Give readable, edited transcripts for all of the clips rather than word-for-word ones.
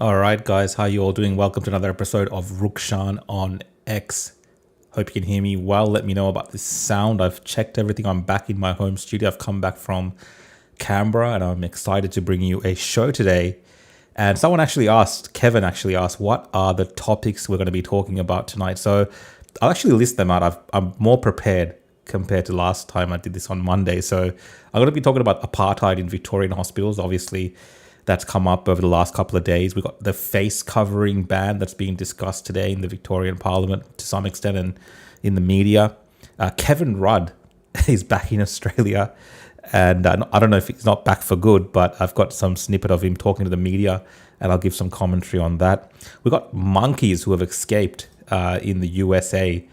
All right, guys, how you all doing? Welcome to another episode of Rukshan On X. Hope you can hear me well. Let me know about this sound. I've checked everything. I'm back in my home studio. I've come back from Canberra and I'm excited to bring you a show today. And someone actually asked, Kevin actually asked, what are the topics we're going to be talking about tonight? So I'll actually list them out. I'm more prepared compared to last time I did this on Monday. So I'm going to be talking about apartheid in Victorian hospitals. Obviously, that's come up over the last couple of days. We've got the face covering ban that's being discussed today in the Victorian Parliament to some extent and in the media. Kevin Rudd is back in Australia. And I don't know if he's not back for good, but I've got some snippet of him talking to the media and I'll give some commentary on that. We've got monkeys who have escaped in the USA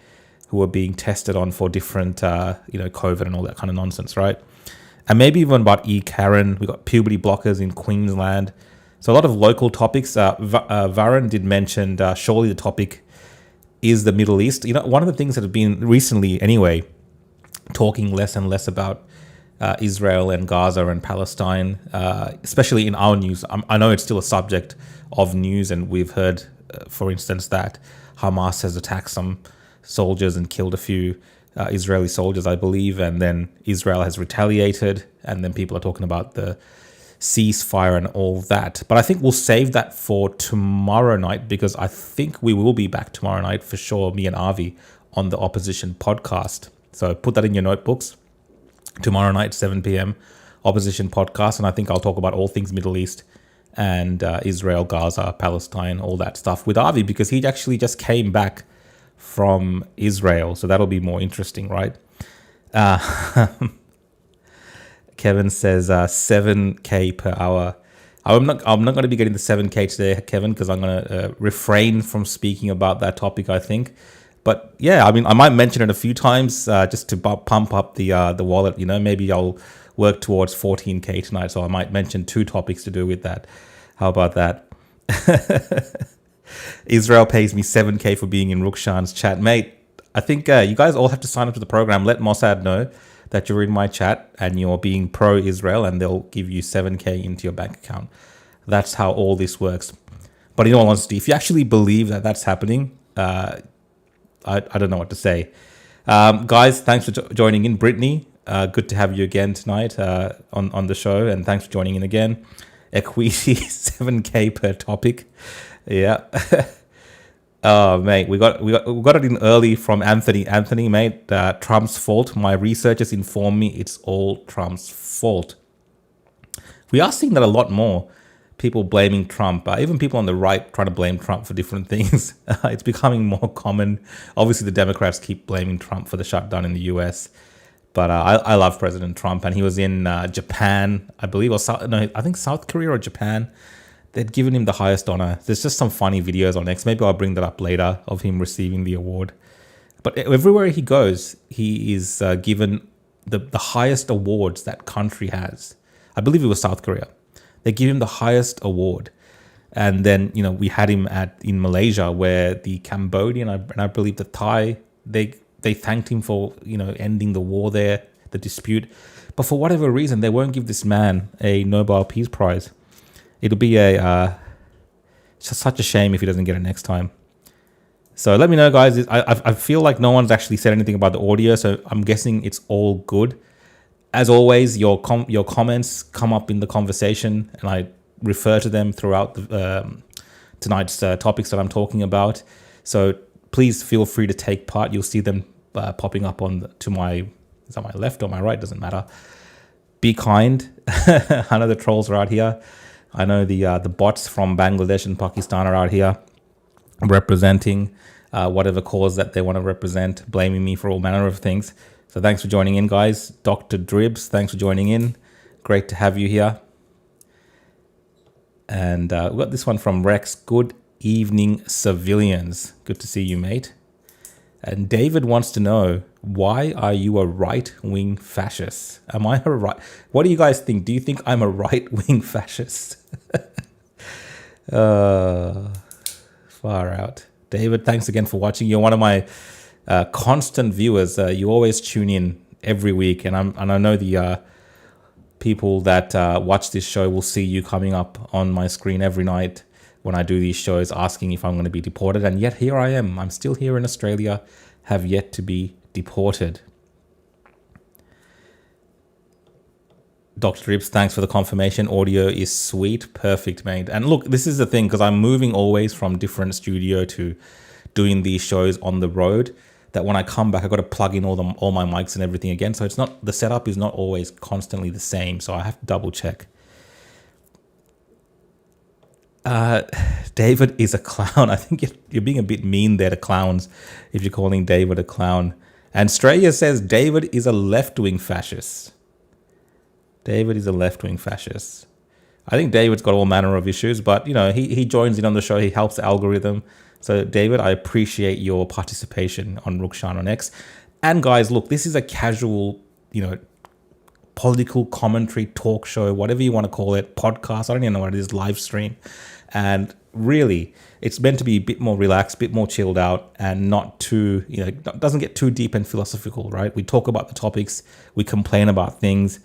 who are being tested on for different, COVID and all that kind of nonsense, right? And maybe even about Karen. We've got puberty blockers in Queensland. So a lot of local topics. Varun did mention surely the topic is the Middle East. You know, one of the things that have been recently anyway, talking less and less about Israel and Gaza and Palestine, especially in our news. I know it's still a subject of news, and we've heard, for instance, that Hamas has attacked some soldiers and killed a few Israeli soldiers, I believe, and then Israel has retaliated, and then people are talking about the ceasefire and all that. But I think we'll save that for tomorrow night, because I think we will be back tomorrow night for sure, me and Avi, on the Opposition podcast. So put that in your notebooks. Tomorrow night, 7 p.m, Opposition podcast. And I think I'll talk about all things Middle East and Israel, Gaza, Palestine, all that stuff with Avi, because he actually just came back from Israel. So that'll be more interesting, right? Kevin says 7K per hour. I'm not going to be getting the 7K today, Kevin, because I'm going to refrain from speaking about that topic, I think. But yeah, I mean, I might mention it a few times just to pump up the wallet. You know, maybe I'll work towards 14K tonight, so I might mention 2 topics to do with that. How about that? Israel pays me 7K for being in Rukshan's chat. Mate, I think you guys all have to sign up to the program. Let Mossad know that you're in my chat and you're being pro-Israel, and they'll give you 7K into your bank account. That's how all this works. But in all honesty, if you actually believe that that's happening, I don't know what to say. Guys, thanks for joining in. Brittany, good to have you again tonight on the show, and thanks for joining in again. Equity 7K per topic. Yeah. Oh, mate, we got it in early from Anthony. Anthony, mate, Trump's fault. My researchers inform me it's all Trump's fault. We are seeing that a lot more. People blaming Trump, even people on the right trying to blame Trump for different things. It's becoming more common. Obviously, the Democrats keep blaming Trump for the shutdown in the US. But I love President Trump, and he was in Japan, I believe, or I think South Korea or Japan. They'd given him the highest honor. There's just some funny videos on X. Maybe I'll bring that up later of him receiving the award. But everywhere he goes, he is given the highest awards that country has. I believe it was South Korea. They give him the highest award. And then, you know, we had him in Malaysia, where the Cambodian and I believe the Thai, they thanked him for, you know, ending the war there, the dispute. But for whatever reason, they won't give this man a Nobel Peace Prize. It'll be just such a shame if he doesn't get it next time. So let me know, guys. I feel like no one's actually said anything about the audio, so I'm guessing it's all good. As always, your comments come up in the conversation, and I refer to them throughout tonight's topics that I'm talking about. So please feel free to take part. You'll see them popping up is that my left or my right? Doesn't matter. Be kind. I know the trolls are out here. I know the bots from Bangladesh and Pakistan are out here representing whatever cause that they want to represent, blaming me for all manner of things. So thanks for joining in, guys. Dr. Dribs, thanks for joining in. Great to have you here. And we got this one from Rex. Good evening, civilians. Good to see you, mate. And David wants to know, why are you a right-wing fascist? Am I a right? What do you guys think? Do you think I'm a right-wing fascist? Far out. David, thanks again for watching. You're one of my constant viewers. You always tune in every week, and I know the people that watch this show will see you coming up on my screen every night when I do these shows, asking if I'm going to be deported. And yet here I am. I'm still here in Australia, have yet to be deported. Dr. Drips, thanks for the confirmation. Audio is sweet. Perfect, mate. And look, this is the thing, because I'm moving always from different studio to doing these shows on the road, that when I come back, I've got to plug in all my mics and everything again. So the setup is not always constantly the same. So I have to double check. David is a clown. I think you're being a bit mean there to clowns if you're calling David a clown. And Straya says David is a left-wing fascist. David is a left-wing fascist. I think David's got all manner of issues, but you know, he joins in on the show. He helps the algorithm. So David, I appreciate your participation on Rukshan On X. And guys, look, this is a casual, you know, political commentary talk show, whatever you want to call it, podcast. I don't even know what it is, live stream. And really, it's meant to be a bit more relaxed, a bit more chilled out, and not too, you know, doesn't get too deep and philosophical, right? We talk about the topics, we complain about things.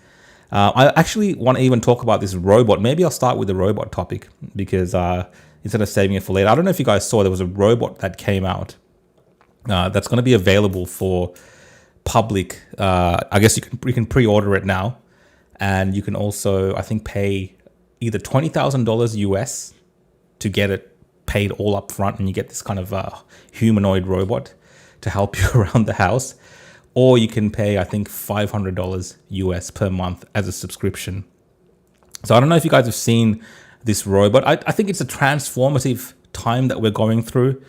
I actually want to even talk about this robot. Maybe I'll start with the robot topic, because instead of saving it for later. I don't know if you guys saw, there was a robot that came out that's going to be available for public. I guess you can pre-order it now, and you can also, I think, pay either $20,000 US to get it paid all up front, and you get this kind of humanoid robot to help you around the house, or you can pay, I think, $500 US per month as a subscription. So I don't know if you guys have seen this robot. I think it's a transformative time that we're going through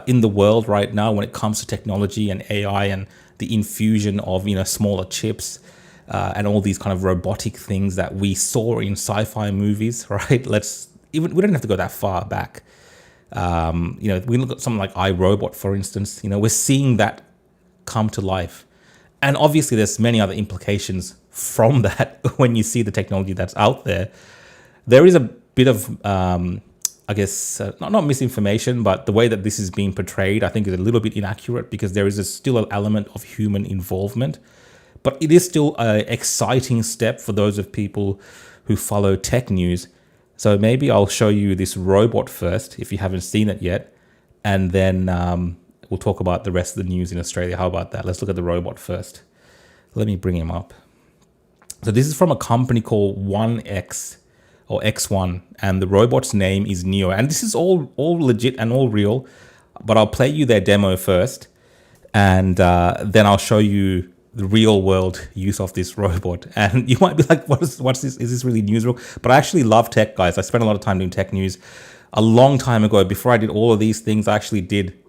in the world right now when it comes to technology and AI and the infusion of, smaller chips and all these kind of robotic things that we saw in sci-fi movies, right? We don't have to go that far back. We look at something like iRobot, for instance. We're seeing that come to life. And obviously there's many other implications from that when you see the technology that's out there. There is a bit of, not misinformation, but the way that this is being portrayed, I think, is a little bit inaccurate because there is still an element of human involvement. But it is still an exciting step for those of people who follow tech news. So maybe I'll show you this robot first, if you haven't seen it yet, and then we'll talk about the rest of the news in Australia. How about that? Let's look at the robot first. Let me bring him up. So this is from a company called One X or X1, and the robot's name is Neo. And this is all legit and all real, but I'll play you their demo first, and then I'll show you the real world use of this robot. And you might be like, what's this? Is this really newsreel? But I actually love tech, guys. I spent a lot of time doing tech news. A long time ago, before I did all of these things, I actually did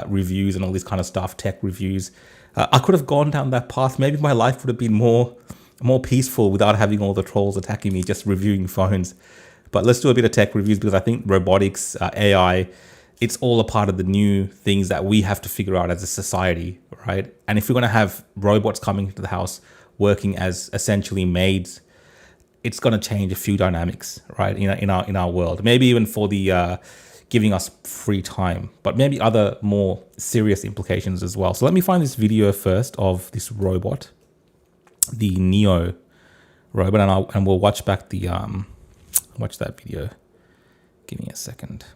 reviews and all this kind of stuff, tech reviews. I could have gone down that path. Maybe my life would have been more peaceful without having all the trolls attacking me, just reviewing phones. But let's do a bit of tech reviews because I think robotics, AI, it's all a part of the new things that we have to figure out as a society, right? And if we're going to have robots coming into the house working as essentially maids, it's going to change a few dynamics, right? In our world, maybe even for the giving us free time, but maybe other more serious implications as well. So let me find this video first of this robot, the Neo robot, and we'll watch back the watch that video. Give me a second.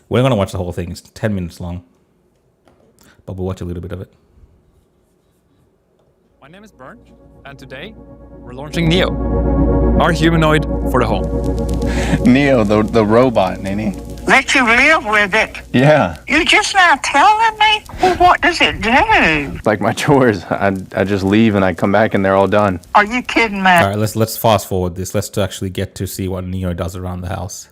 We're not going to watch the whole thing. It's 10 minutes long, but we'll watch a little bit of it. My name is Bernd, and today we're launching Neo, our humanoid for the home. Neo, the robot, Nini. Let you live with it. Yeah. You're just not telling me? Well, what does it do? Like my chores, I just leave and I come back and they're all done. Are you kidding me? All right, let's fast forward this. Let's actually get to see what Neo does around the house.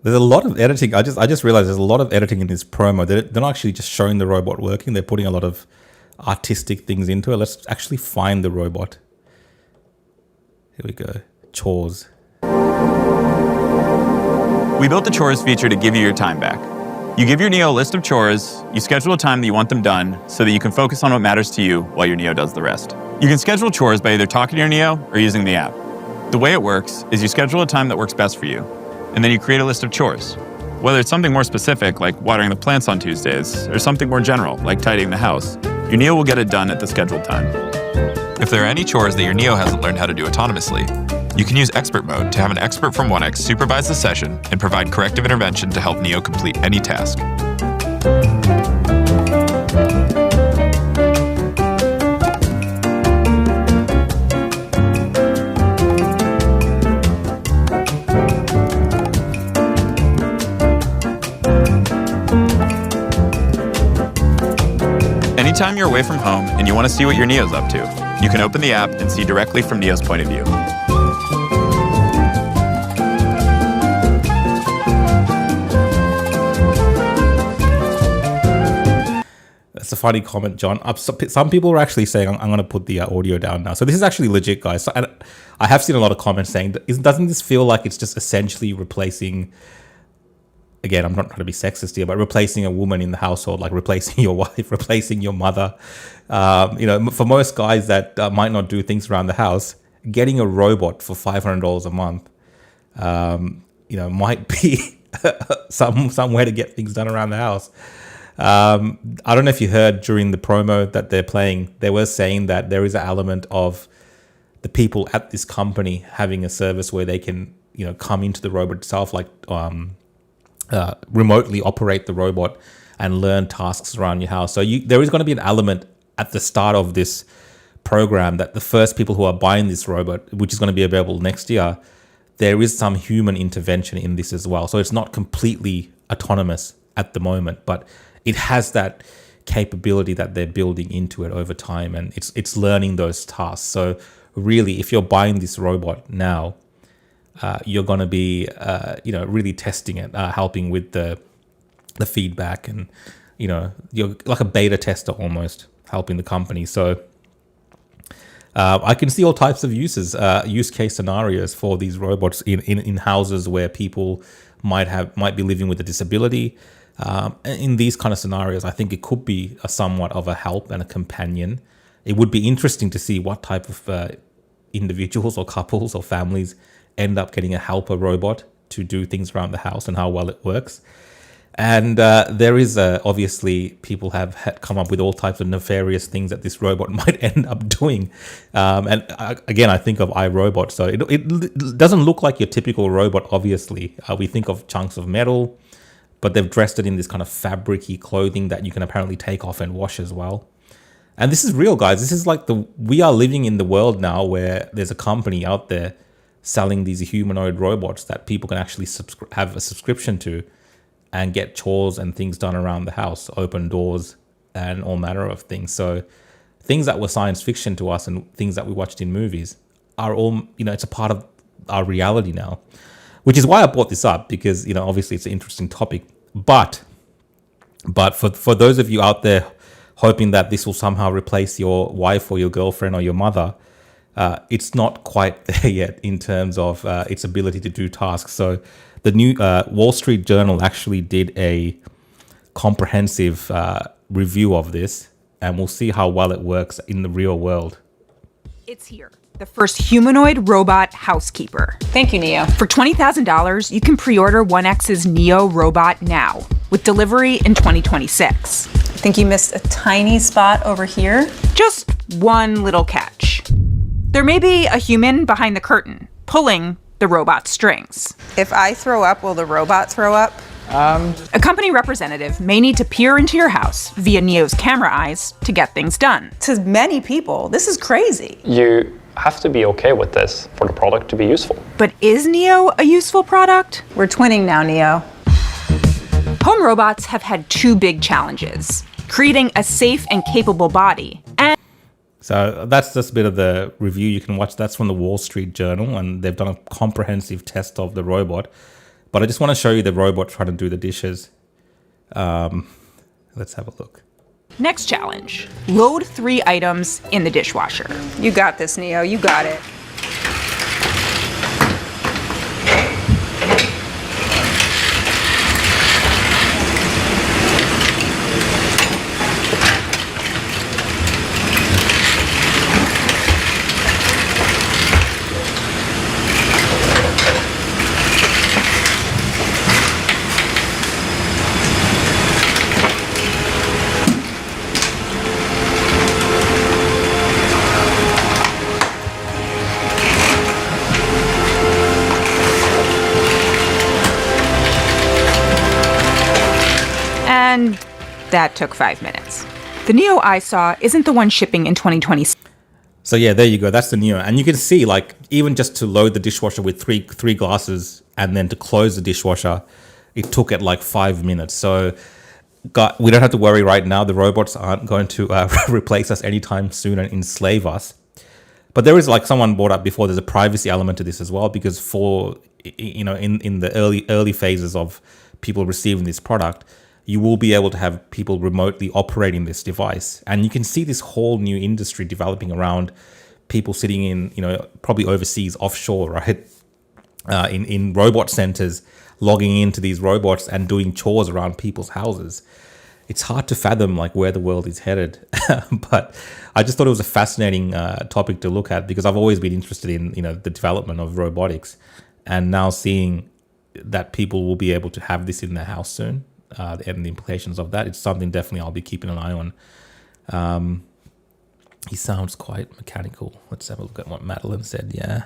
There's a lot of editing. I just realized there's a lot of editing in this promo. They're not actually just showing the robot working. They're putting a lot of artistic things into it. Let's actually find the robot. Here we go. Chores. We built the chores feature to give you your time back. You give your Neo a list of chores, you schedule a time that you want them done so that you can focus on what matters to you while your Neo does the rest. You can schedule chores by either talking to your Neo or using the app. The way it works is you schedule a time that works best for you, and then you create a list of chores. Whether it's something more specific, like watering the plants on Tuesdays, or something more general, like tidying the house, your Neo will get it done at the scheduled time. If there are any chores that your Neo hasn't learned how to do autonomously, you can use expert mode to have an expert from One X supervise the session and provide corrective intervention to help Neo complete any task. Anytime you're away from home and you want to see what your Neo's up to, you can open the app and see directly from Neo's point of view. That's a funny comment, John. Some people are actually saying, I'm going to put the audio down now. So this is actually legit, guys. So I have seen a lot of comments saying, doesn't this feel like it's just essentially replacing, again, I'm not trying to be sexist here, but replacing a woman in the household, like replacing your wife, replacing your mother. For most guys that might not do things around the house, getting a robot for $500 a month, might be some way to get things done around the house. I don't know if you heard during the promo that they're playing, they were saying that there is an element of the people at this company having a service where they can, come into the robot itself, like remotely operate the robot and learn tasks around your house. So there is going to be an element at the start of this program that the first people who are buying this robot, which is going to be available next year, there is some human intervention in this as well. So it's not completely autonomous at the moment, but it has that capability that they're building into it over time, and it's learning those tasks. So really, if you're buying this robot now, you're going to be really testing it, helping with the feedback, and you're like a beta tester almost, helping the company. So I can see all types of use case scenarios for these robots in houses where people might be living with a disability. In these kind of scenarios, I think it could be somewhat of a help and a companion. It would be interesting to see what type of individuals or couples or families end up getting a helper robot to do things around the house and how well it works. And there is obviously people have come up with all types of nefarious things that this robot might end up doing. Again, I think of iRobot. So it doesn't look like your typical robot, obviously. We think of chunks of metal, but they've dressed it in this kind of fabric-y clothing that you can apparently take off and wash as well. And this is real, guys. This is like we are living in the world now where there's a company out there selling these humanoid robots that people can actually have a subscription to and get chores and things done around the house, open doors and all manner of things. So things that were science fiction to us and things that we watched in movies are all, it's a part of our reality now. Which is why I brought this up, because, obviously it's an interesting topic. But for those of you out there hoping that this will somehow replace your wife or your girlfriend or your mother, it's not quite there yet in terms of its ability to do tasks. So the new Wall Street Journal actually did a comprehensive review of this, and we'll see how well it works in the real world. It's here. The first humanoid robot housekeeper. Thank you, Neo. For $20,000, you can pre-order 1X's Neo robot now, with delivery in 2026. I think you missed a tiny spot over here. Just one little catch. There may be a human behind the curtain, pulling the robot's strings. If I throw up, will the robot throw up? A company representative may need to peer into your house via Neo's camera eyes to get things done. To many people, this is crazy. You have to be okay with this for the product to be useful. But is Neo a useful product? We're twinning now, Neo. Home robots have had two big challenges: creating a safe and capable body, and so that's just a bit of the review you can watch. That's from the Wall Street Journal, and they've done a comprehensive test of the robot. But I just want to show you the robot trying to do the dishes. Let's have a look. Next challenge: load 3 items in the dishwasher. You got this, Neo. You got it. And that took 5 minutes. The Neo I saw isn't the one shipping in 2020. So yeah, there you go. That's the Neo. And you can see, like, even just to load the dishwasher with three glasses and then to close the dishwasher, it took it like 5 minutes. So we don't have to worry right now. The robots aren't going to replace us anytime soon and enslave us. But there is, like someone brought up before, there's a privacy element to this as well, because in the early phases of people receiving this product, you will be able to have people remotely operating this device. And you can see this whole new industry developing around people sitting in, probably overseas, offshore, right? In robot centers, logging into these robots and doing chores around people's houses. It's hard to fathom like where the world is headed, but I just thought it was a fascinating topic to look at, because I've always been interested in the development of robotics, and now seeing that people will be able to have this in their house soon, and the implications of that, it's something definitely I'll be keeping an eye on. He sounds quite mechanical. Let's have a look at what Madeline said. Yeah.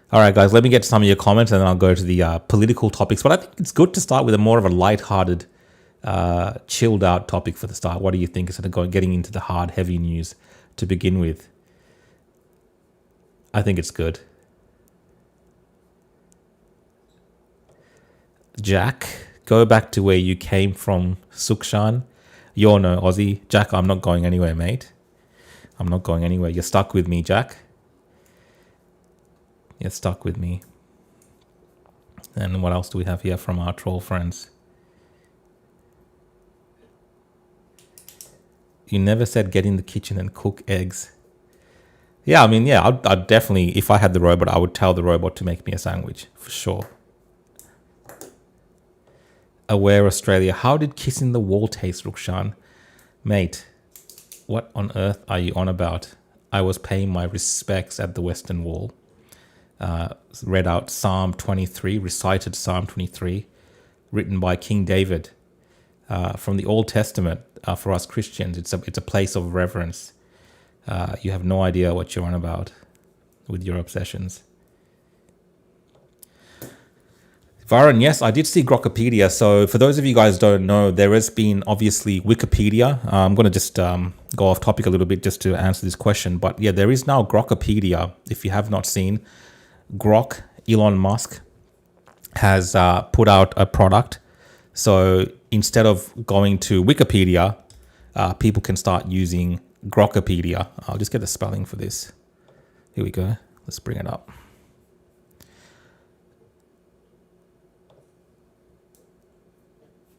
All right, guys, let me get to some of your comments and then I'll go to the political topics. But I think it's good to start with a more of a lighthearted, chilled out topic for the start. What do you think, instead of getting into the hard, heavy news to begin with? I think it's good. Jack, go back to where you came from, Rukshan. You're no Aussie. Jack, I'm not going anywhere, mate. I'm not going anywhere. You're stuck with me, Jack. You're stuck with me. And what else do we have here from our troll friends? You never said get in the kitchen and cook eggs. Yeah, I mean, yeah, I'd definitely, if I had the robot, I would tell the robot to make me a sandwich, for sure. Aware Australia. How did kissing the wall taste, Rukshan? Mate, what on earth are you on about? I was paying my respects at the Western Wall. Read out Psalm 23, recited Psalm 23, written by King David, from the Old Testament. For us Christians, it's a place of reverence. You have no idea what you're on about with your obsessions. Varun, yes, I did see Grokopedia. So for those of you guys who don't know, there has been obviously Wikipedia. I'm going to just go off topic a little bit just to answer this question. But yeah, there is now Grokopedia. If you have not seen, Grok, Elon Musk, has put out a product. So instead of going to Wikipedia, people can start using Grokopedia. I'll just get the spelling for this. Here we go. Let's bring it up.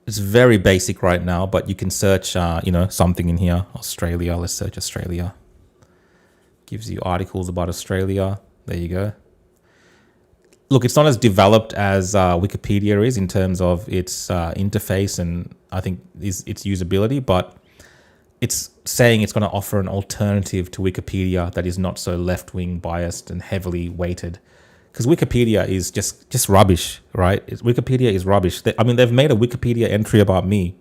It's very basic right now, but you can search, something in here. Australia. Let's search Australia. Gives you articles about Australia. There you go. Look, it's not as developed as Wikipedia is in terms of its interface and I think its usability, but it's saying it's going to offer an alternative to Wikipedia that is not so left-wing biased and heavily weighted. Because Wikipedia is just rubbish, right? Wikipedia is rubbish. They've made a Wikipedia entry about me,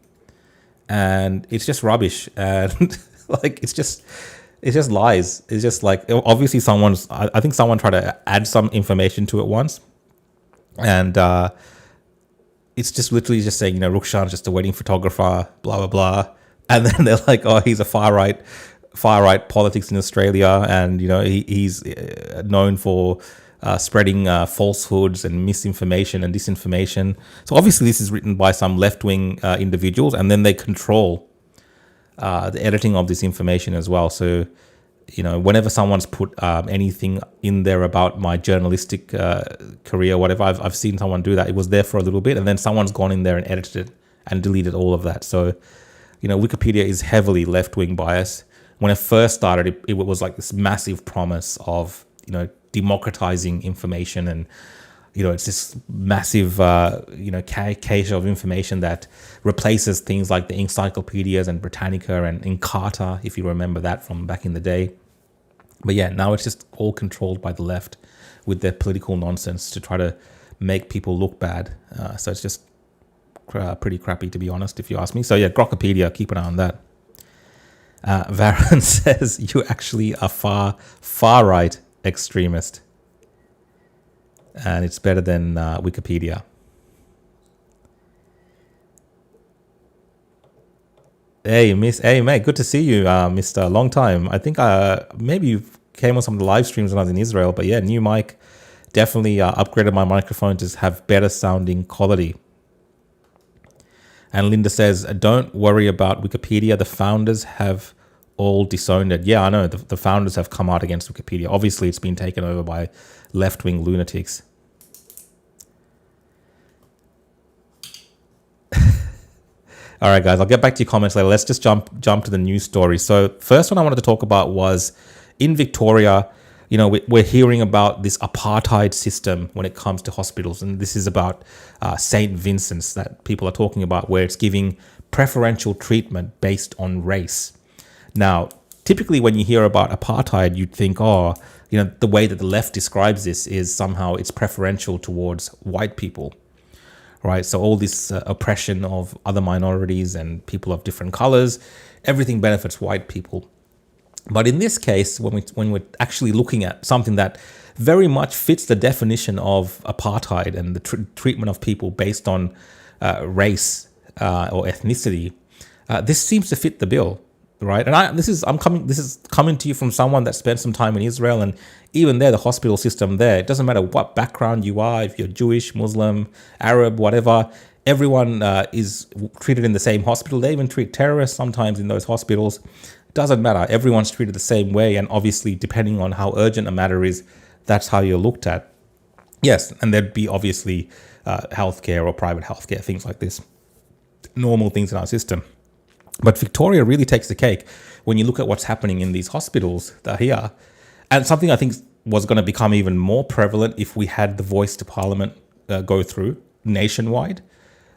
and it's just rubbish. And like, it's just lies. It's just like, obviously I think someone tried to add some information to it once, and it's just literally just saying, Rukshan's just a wedding photographer, blah blah blah, and then they're like, oh, he's a far right politics in Australia, and he's known for spreading falsehoods and misinformation and disinformation. So obviously this is written by some left-wing individuals, and then they control the editing of this information as well. So, whenever someone's put anything in there about my journalistic career, whatever, I've seen someone do that. It was there for a little bit, and then someone's gone in there and edited it and deleted all of that. So, Wikipedia is heavily left-wing bias. When it first started, it was like this massive promise of, democratizing information, and it's this massive cache of information that replaces things like the encyclopedias and Britannica and Encarta, if you remember that from back in the day. But yeah, now it's just all controlled by the left with their political nonsense to try to make people look bad. So it's just pretty crappy, to be honest, if you ask me. So yeah, Grokopedia, keep an eye on that. Varun says you actually are far right extremist, and it's better than Wikipedia. Hey mate, good to see you, Mr. Long time. I think maybe you came on some of the live streams when I was in Israel, but yeah, new mic, definitely upgraded my microphone to have better sounding quality. And Linda says, don't worry about Wikipedia, the founders have all disowned it. Yeah, I know. The founders have come out against Wikipedia. Obviously, it's been taken over by left-wing lunatics. All right, guys, I'll get back to your comments later. Let's just jump to the news story. So first one I wanted to talk about was in Victoria, we're hearing about this apartheid system when it comes to hospitals. And this is about St. Vincent's that people are talking about, where it's giving preferential treatment based on race. Now, typically when you hear about apartheid, you'd think, the way that the left describes this is somehow it's preferential towards white people. Right, so all this oppression of other minorities and people of different colors, everything benefits white people. But in this case, when we're actually looking at something that very much fits the definition of apartheid and the treatment of people based on race or ethnicity, this seems to fit the bill, right? And this is coming to you from someone that spent some time in Israel, and even there, the hospital system there, it doesn't matter what background you are, if you're Jewish, Muslim, Arab, whatever, everyone is treated in the same hospital. They even treat terrorists sometimes in those hospitals. It doesn't matter. Everyone's treated the same way. And obviously, depending on how urgent a matter is, that's how you're looked at. Yes, and there'd be obviously healthcare or private healthcare, things like this, normal things in our system. But Victoria really takes the cake when you look at what's happening in these hospitals that are here. And something I think was going to become even more prevalent if we had the voice to Parliament go through nationwide.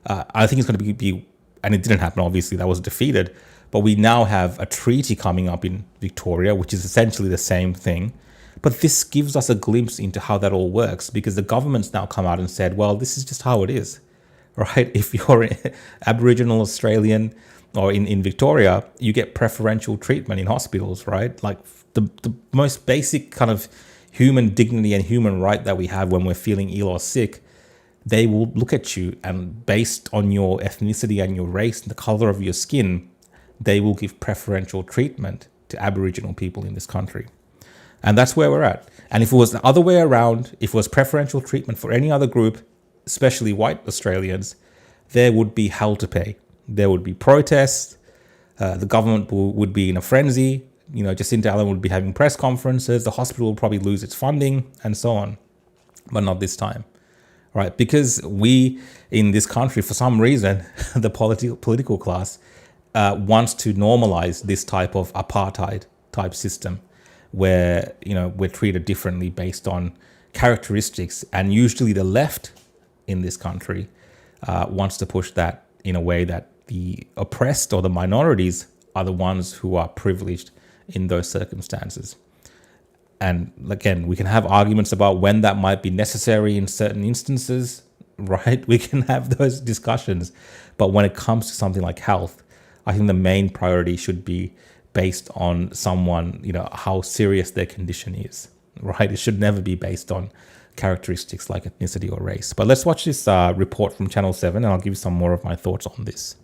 I think it's going to be, and it didn't happen, obviously, that was defeated. But we now have a treaty coming up in Victoria, which is essentially the same thing. But this gives us a glimpse into how that all works, because the government's now come out and said, well, this is just how it is, right? If you're Aboriginal Australian or in Victoria, you get preferential treatment in hospitals, right? Like the most basic kind of human dignity and human right that we have when we're feeling ill or sick, they will look at you, and based on your ethnicity and your race and the color of your skin, they will give preferential treatment to Aboriginal people in this country. And that's where we're at. And if it was the other way around, if it was preferential treatment for any other group, especially white Australians, there would be hell to pay. There would be protests. The government would be in a frenzy. Jacinta Allen would be having press conferences. The hospital will probably lose its funding and so on. But not this time, right? Because we in this country, for some reason, the political class wants to normalize this type of apartheid type system where, we're treated differently based on characteristics. And usually the left in this country wants to push that in a way that the oppressed or the minorities are the ones who are privileged in those circumstances. And again, we can have arguments about when that might be necessary in certain instances, right? We can have those discussions. But when it comes to something like health, I think the main priority should be based on someone, how serious their condition is, right? It should never be based on characteristics like ethnicity or race. But let's watch this report from Channel 7, and I'll give you some more of my thoughts on this.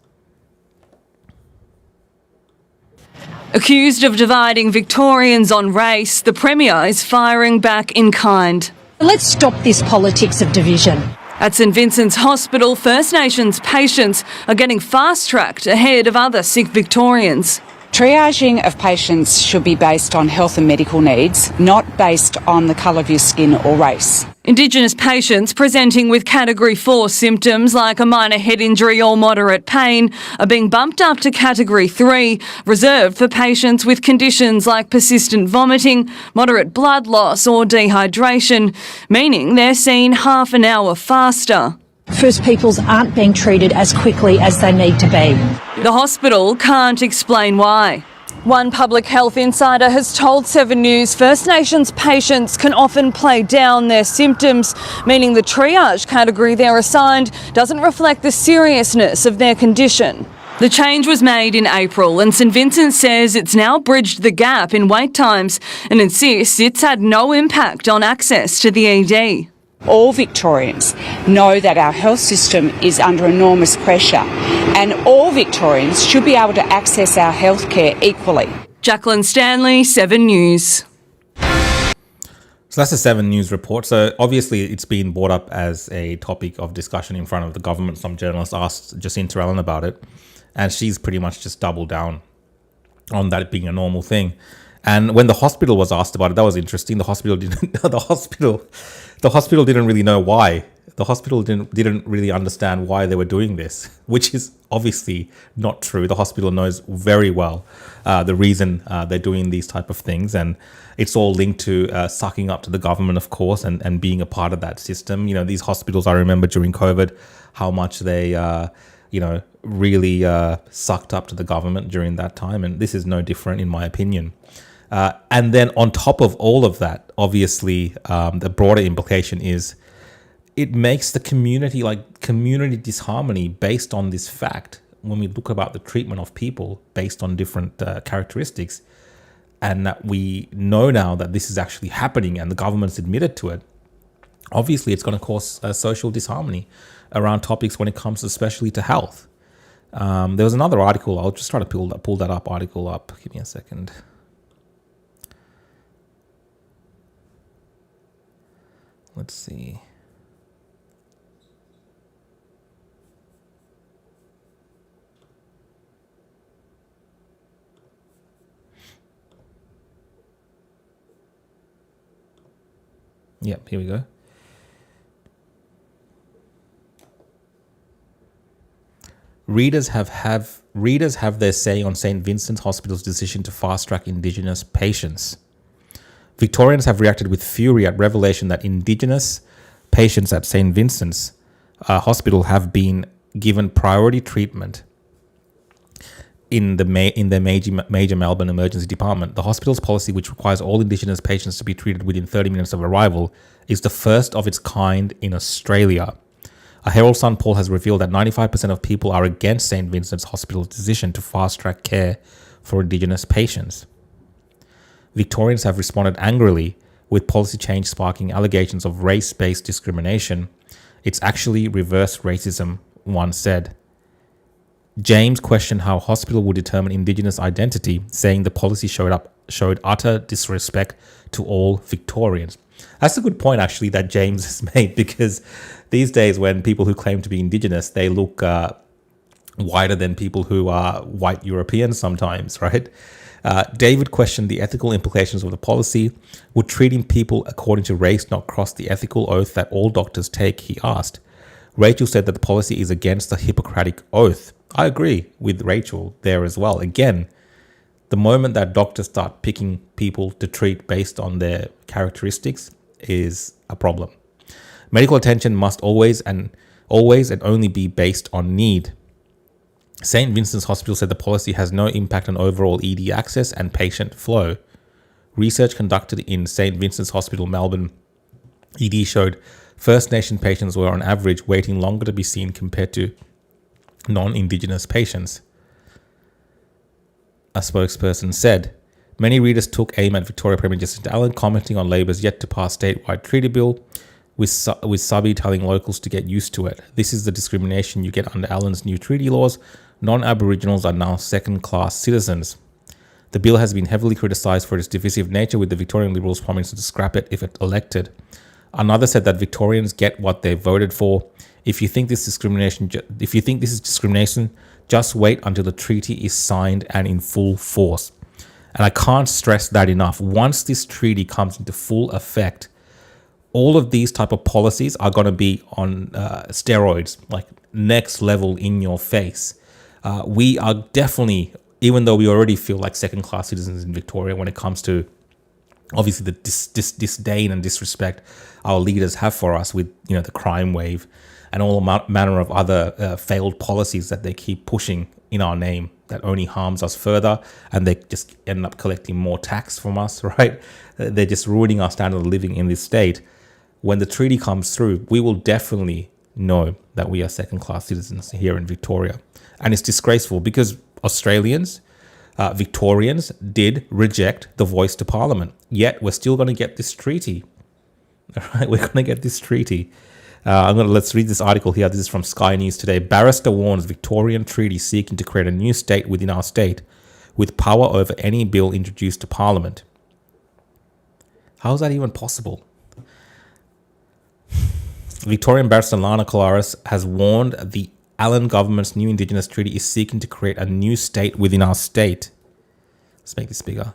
Accused of dividing Victorians on race, the Premier is firing back in kind. Let's stop this politics of division. At St Vincent's Hospital, First Nations patients are getting fast-tracked ahead of other sick Victorians. Triaging of patients should be based on health and medical needs, not based on the colour of your skin or race. Indigenous patients presenting with Category 4 symptoms like a minor head injury or moderate pain are being bumped up to Category 3, reserved for patients with conditions like persistent vomiting, moderate blood loss or dehydration, meaning they're seen half an hour faster. First Peoples aren't being treated as quickly as they need to be. The hospital can't explain why. One public health insider has told 7 News First Nations patients can often play down their symptoms, meaning the triage category they're assigned doesn't reflect the seriousness of their condition. The change was made in April, and St Vincent says it's now bridged the gap in wait times and insists it's had no impact on access to the ED. All Victorians know that our health system is under enormous pressure, and all Victorians should be able to access our healthcare equally. Jacqueline Stanley, 7 News. So that's a 7 News report. So obviously it's been brought up as a topic of discussion in front of the government. Some journalists asked Jacinta Allen about it, and she's pretty much just doubled down on that being a normal thing. And when the hospital was asked about it, that was interesting. The hospital didn't. The hospital didn't really know why The hospital didn't really understand why they were doing this, which is obviously not true. The hospital knows very well the reason they're doing these type of things, and it's all linked to sucking up to the government, of course, and being a part of that system. You know, these hospitals, I remember during COVID, how much they, really sucked up to the government during that time, and this is no different, in my opinion. And then on top of all of that, obviously, the broader implication is it makes the community disharmony based on this fact. When we look about the treatment of people based on different characteristics, and that we know now that this is actually happening and the government's admitted to it, obviously it's going to cause social disharmony around topics when it comes especially to health. There was another article, I'll just try to pull that article up. Give me a second. Let's see. Yep, here we go. Readers have their say on St. Vincent's Hospital's decision to fast-track Indigenous patients. Victorians have reacted with fury at revelation that Indigenous patients at St. Vincent's Hospital have been given priority treatment in their major Melbourne emergency department. The hospital's policy, which requires all Indigenous patients to be treated within 30 minutes of arrival, is the first of its kind in Australia. A Herald Sun poll has revealed that 95% of people are against St. Vincent's Hospital's decision to fast-track care for Indigenous patients. Victorians have responded angrily, with policy change sparking allegations of race-based discrimination. It's actually reverse racism, one said. James questioned how a hospital would determine Indigenous identity, saying the policy showed utter disrespect to all Victorians. That's a good point, actually, that James has made, because these days when people who claim to be Indigenous, they look whiter than people who are white Europeans sometimes, right? David questioned the ethical implications of the policy. Would treating people according to race not cross the ethical oath that all doctors take, he asked. Rachel said that the policy is against the Hippocratic Oath. I agree with Rachel there as well. Again, the moment that doctors start picking people to treat based on their characteristics is a problem. Medical attention must always and only be based on need. St. Vincent's Hospital said the policy has no impact on overall ED access and patient flow. Research conducted in St. Vincent's Hospital, Melbourne ED showed First Nation patients were on average waiting longer to be seen compared to non-Indigenous patients. A spokesperson said, many readers took aim at Victoria Premier Justice Allen, commenting on Labor's yet to pass statewide treaty bill, with Subby telling locals to get used to it. This is the discrimination you get under Allen's new treaty laws. Non-Aboriginals are now second-class citizens. The bill has been heavily criticised for its divisive nature, with the Victorian Liberals promising to scrap it if it elected. Another said that Victorians get what they voted for. If you think this is discrimination, just wait until the treaty is signed and in full force. And I can't stress that enough. Once this treaty comes into full effect, all of these type of policies are going to be on steroids, like next level in your face. We are definitely, even though we already feel like second-class citizens in Victoria when it comes to obviously the disdain and disrespect our leaders have for us with, the crime wave and all manner of other failed policies that they keep pushing in our name that only harms us further, and they just end up collecting more tax from us, right? They're just ruining our standard of living in this state. When the treaty comes through, we will definitely know that we are second-class citizens here in Victoria. And it's disgraceful because Australians, Victorians did reject the voice to Parliament. Yet we're still going to get this treaty. All right, we're going to get this treaty. Let's read this article here. This is from Sky News today. Barrister warns Victorian treaty seeking to create a new state within our state with power over any bill introduced to Parliament. How is that even possible? Victorian barrister Lana Colaris has warned the Allen government's new Indigenous treaty is seeking to create a new state within our state. Let's make this bigger.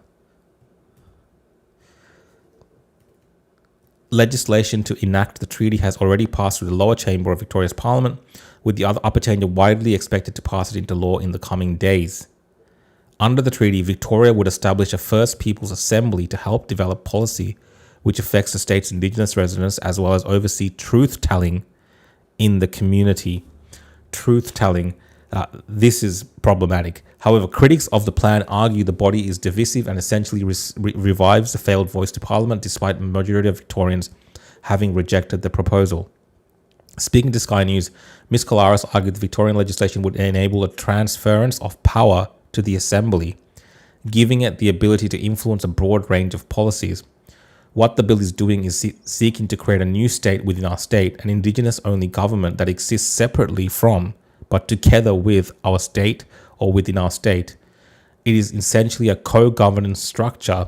legislation to enact the treaty has already passed through the lower chamber of Victoria's Parliament, with the upper chamber widely expected to pass it into law in the coming days. Under the treaty, Victoria would establish a First Peoples Assembly to help develop policy which affects the state's Indigenous residents, as well as oversee truth-telling in the community. Truth-telling. This is problematic. However, critics of the plan argue the body is divisive and essentially revives the failed voice to Parliament, despite the majority of Victorians having rejected the proposal. Speaking to Sky News, Ms. Kolaris argued the Victorian legislation would enable a transference of power to the Assembly, giving it the ability to influence a broad range of policies. What the bill is doing is seeking to create a new state within our state, an Indigenous-only government that exists separately from, but together with, our state or within our state. It is essentially a co-governance structure,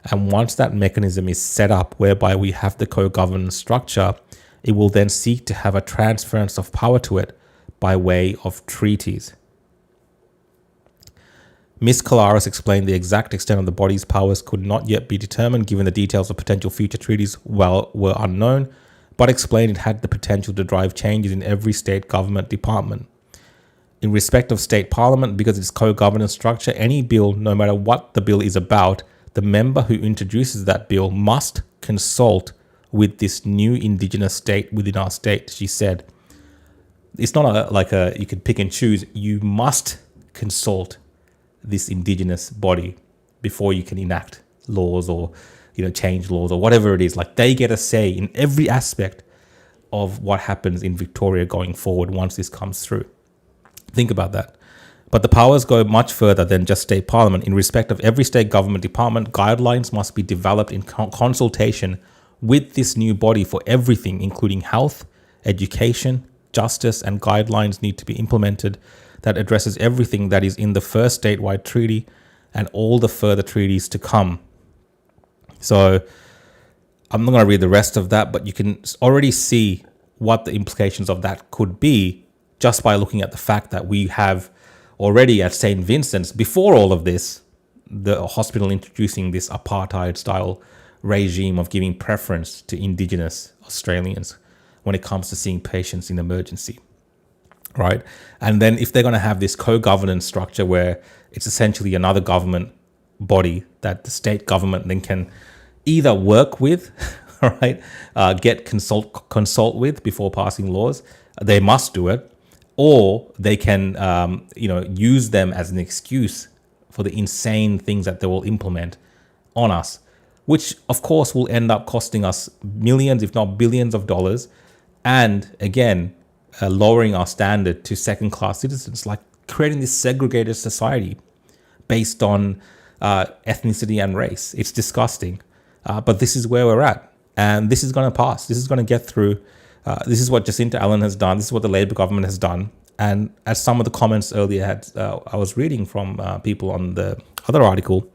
and once that mechanism is set up whereby we have the co-governance structure, it will then seek to have a transference of power to it by way of treaties. Ms. Kolaris explained the exact extent of the body's powers could not yet be determined given the details of potential future treaties were unknown, but explained it had the potential to drive changes in every state government department. In respect of state parliament, because it's co-governance structure, any bill, no matter what the bill is about, the member who introduces that bill must consult with this new Indigenous state within our state, she said. It's not like you can pick and choose. You must consult this Indigenous body before you can enact laws or change laws or whatever it is. Like, they get a say in every aspect of what happens in Victoria going forward once this comes through. Think about that. But the powers go much further than just state parliament. In respect of every state government department, guidelines must be developed in consultation with this new body for everything, including health, education, justice, and guidelines need to be implemented that addresses everything that is in the first statewide treaty and all the further treaties to come. So I'm not going to read the rest of that, but you can already see what the implications of that could be just by looking at the fact that we have already at St. Vincent's, before all of this, the hospital introducing this apartheid style regime of giving preference to Indigenous Australians when it comes to seeing patients in emergency. Right. And then if they're going to have this co-governance structure where it's essentially another government body that the state government then can either work with, right, consult with before passing laws, they must do it, or they can, use them as an excuse for the insane things that they will implement on us, which of course will end up costing us millions, if not billions of dollars. And again, lowering our standard to second-class citizens, like creating this segregated society based on ethnicity and race. It's disgusting, but this is where we're at, and this is going to pass. This is going to get through. This is what Jacinta Allen has done. This is what the Labor government has done. And as some of the comments earlier I was reading from people on the other article,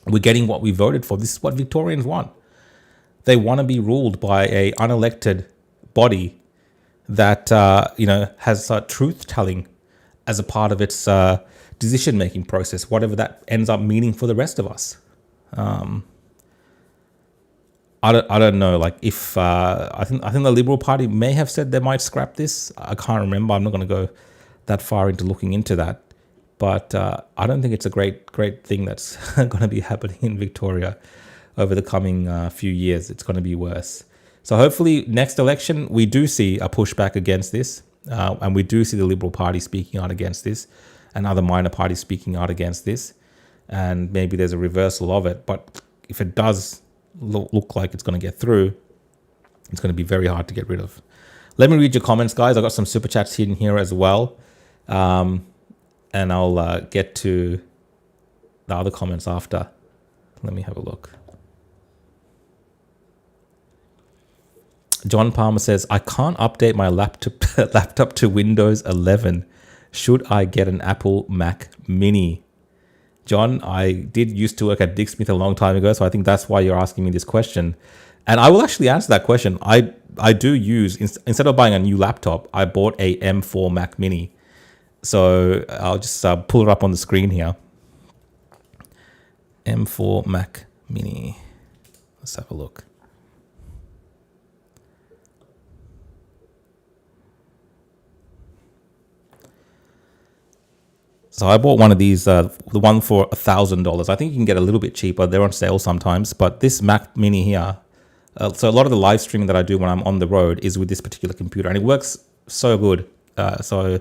we're getting what we voted for. This is what Victorians want. They want to be ruled by a unelected body that has truth-telling as a part of its decision-making process, whatever that ends up meaning for the rest of us. I don't know. Like, if I think the Liberal Party may have said they might scrap this. I can't remember. I'm not going to go that far into looking into that. But I don't think it's a great thing that's going to be happening in Victoria over the coming few years. It's going to be worse. So hopefully next election, we do see a pushback against this, and we do see the Liberal Party speaking out against this and other minor parties speaking out against this, and maybe there's a reversal of it. But if it does look like it's going to get through, it's going to be very hard to get rid of. Let me read your comments, guys. I got some super chats hidden here as well, and I'll get to the other comments after. Let me have a look. John Palmer says, I can't update my laptop to Windows 11. Should I get an Apple Mac Mini? John, I did used to work at Dick Smith a long time ago, so I think that's why you're asking me this question. And I will actually answer that question. I do use, instead of buying a new laptop, I bought a M4 Mac Mini. So I'll just pull it up on the screen here. M4 Mac Mini. Let's have a look. So I bought one of these, the one for $1,000. I think you can get a little bit cheaper. They're on sale sometimes. But this Mac Mini here, so a lot of the live streaming that I do when I'm on the road is with this particular computer, and it works so good. So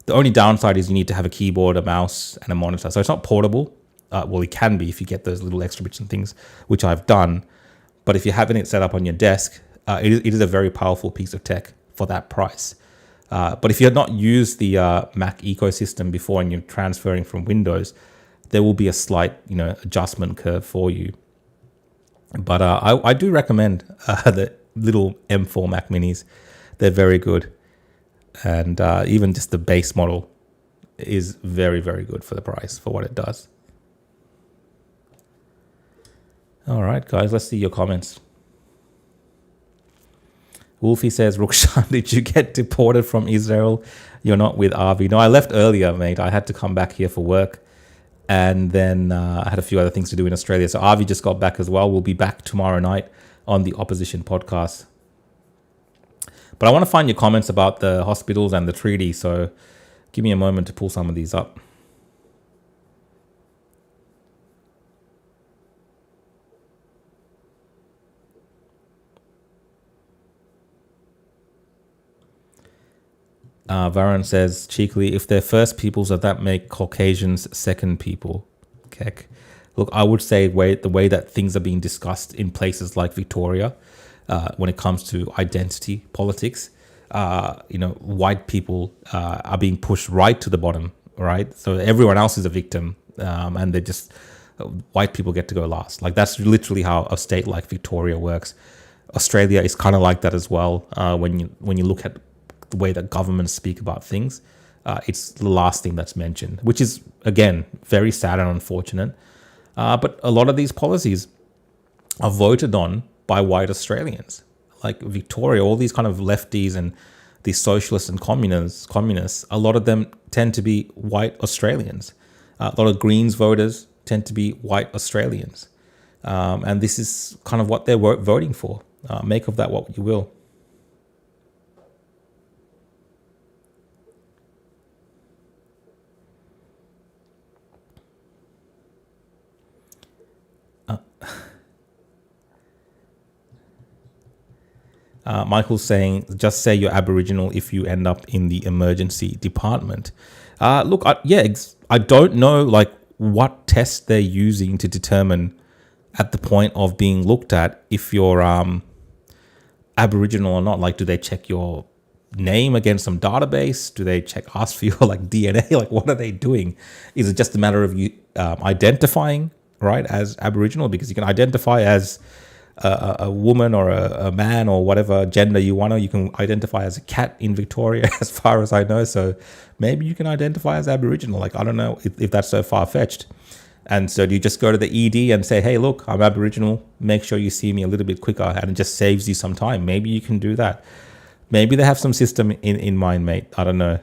the only downside is you need to have a keyboard, a mouse, and a monitor. So it's not portable. Well, it can be if you get those little extra bits and things, which I've done. But if you're having it set up on your desk, it is a very powerful piece of tech for that price. But if you have not used the Mac ecosystem before and you're transferring from Windows, there will be a slight, adjustment curve for you. But I do recommend the little M4 Mac Minis. They're very good. And even just the base model is very, very good for the price, for what it does. All right, guys, let's see your comments. Wolfie says, Rukshan, did you get deported from Israel? You're not with Avi. No, I left earlier, mate. I had to come back here for work. And then I had a few other things to do in Australia. So Avi just got back as well. We'll be back tomorrow night on the Opposition podcast. But I want to find your comments about the hospitals and the treaty. So give me a moment to pull some of these up. Varun says cheekily, if they're first peoples, does that make Caucasians second people? Keck. Look, I would say the way that things are being discussed in places like Victoria, when it comes to identity politics, white people are being pushed right to the bottom, right? So everyone else is a victim, and they just white people get to go last. Like that's literally how a state like Victoria works. Australia is kind of like that as well. When you look at the way that governments speak about things, it's the last thing that's mentioned, which is, again, very sad and unfortunate. But a lot of these policies are voted on by white Australians. Like Victoria, all these kind of lefties and these socialists and communists, a lot of them tend to be white Australians. A lot of Greens voters tend to be white Australians. And this is kind of what they're voting for. Make of that what you will. Michael's saying, just say you're Aboriginal if you end up in the emergency department. Look, I don't know like what test they're using to determine at the point of being looked at if you're Aboriginal or not. Like, do they check your name against some database? Do they ask for your like DNA? Like, what are they doing? Is it just a matter of you identifying, right, as Aboriginal? Because you can identify as a woman or a man or whatever gender you want to. You can identify as a cat in Victoria, as far as I know. So maybe you can identify as Aboriginal. Like, I don't know if that's so far-fetched. And so do you just go to the ED and say, hey, look, I'm Aboriginal. Make sure you see me a little bit quicker. And it just saves you some time. Maybe you can do that. Maybe they have some system in mind, mate. I don't know.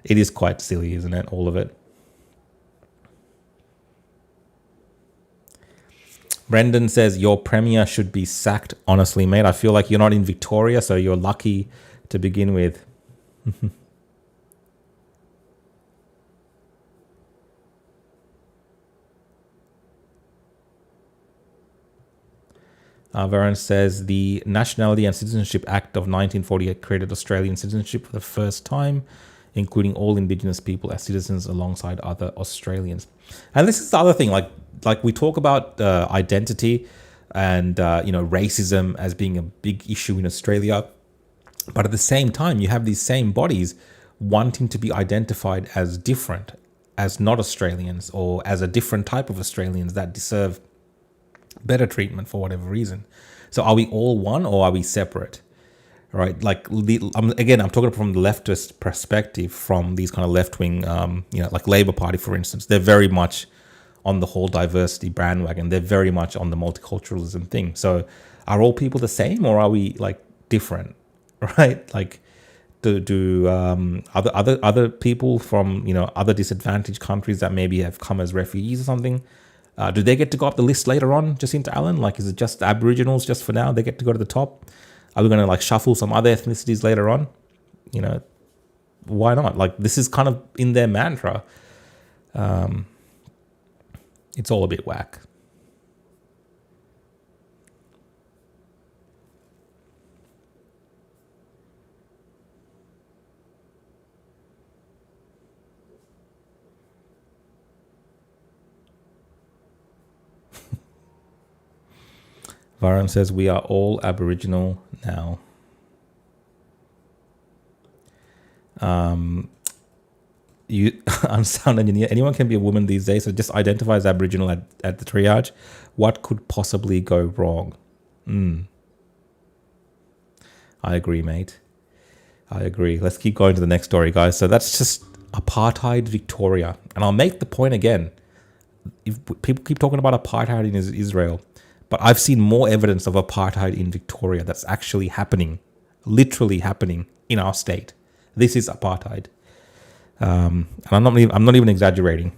It is quite silly, isn't it? All of it. Brendan says, your premier should be sacked. Honestly, mate, I feel like you're not in Victoria, so you're lucky to begin with. Varun says, the Nationality and Citizenship Act of 1948 created Australian citizenship for the first time, including all Indigenous people as citizens alongside other Australians. And this is the other thing, like we talk about identity and racism as being a big issue in Australia, but at the same time you have these same bodies wanting to be identified as different, as not Australians, or as a different type of Australians that deserve better treatment for whatever reason. So are we all one or are we separate? Right? Like, I'm talking from the leftist perspective, from these kind of left-wing, like Labour Party, for instance. They're very much on the whole diversity bandwagon. They're very much on the multiculturalism thing. So are all people the same or are we like different? Right? Like, do other people from, other disadvantaged countries that maybe have come as refugees or something, do they get to go up the list later on, Jacinta Allen? Like, is it just Aboriginals just for now? They get to go to the top? Are we going to like shuffle some other ethnicities later on? why not? Like, this is kind of in their mantra. It's all a bit whack. Varun says, we are all Aboriginal now. Unsound engineer, anyone can be a woman these days, so just identify as Aboriginal at the triage. What could possibly go wrong? I agree, mate. I agree. Let's keep going to the next story, guys. So that's just apartheid Victoria. And I'll make the point again. If people keep talking about apartheid in Israel, but I've seen more evidence of apartheid in Victoria that's actually happening, literally happening in our state. This is apartheid. And I'm not even exaggerating.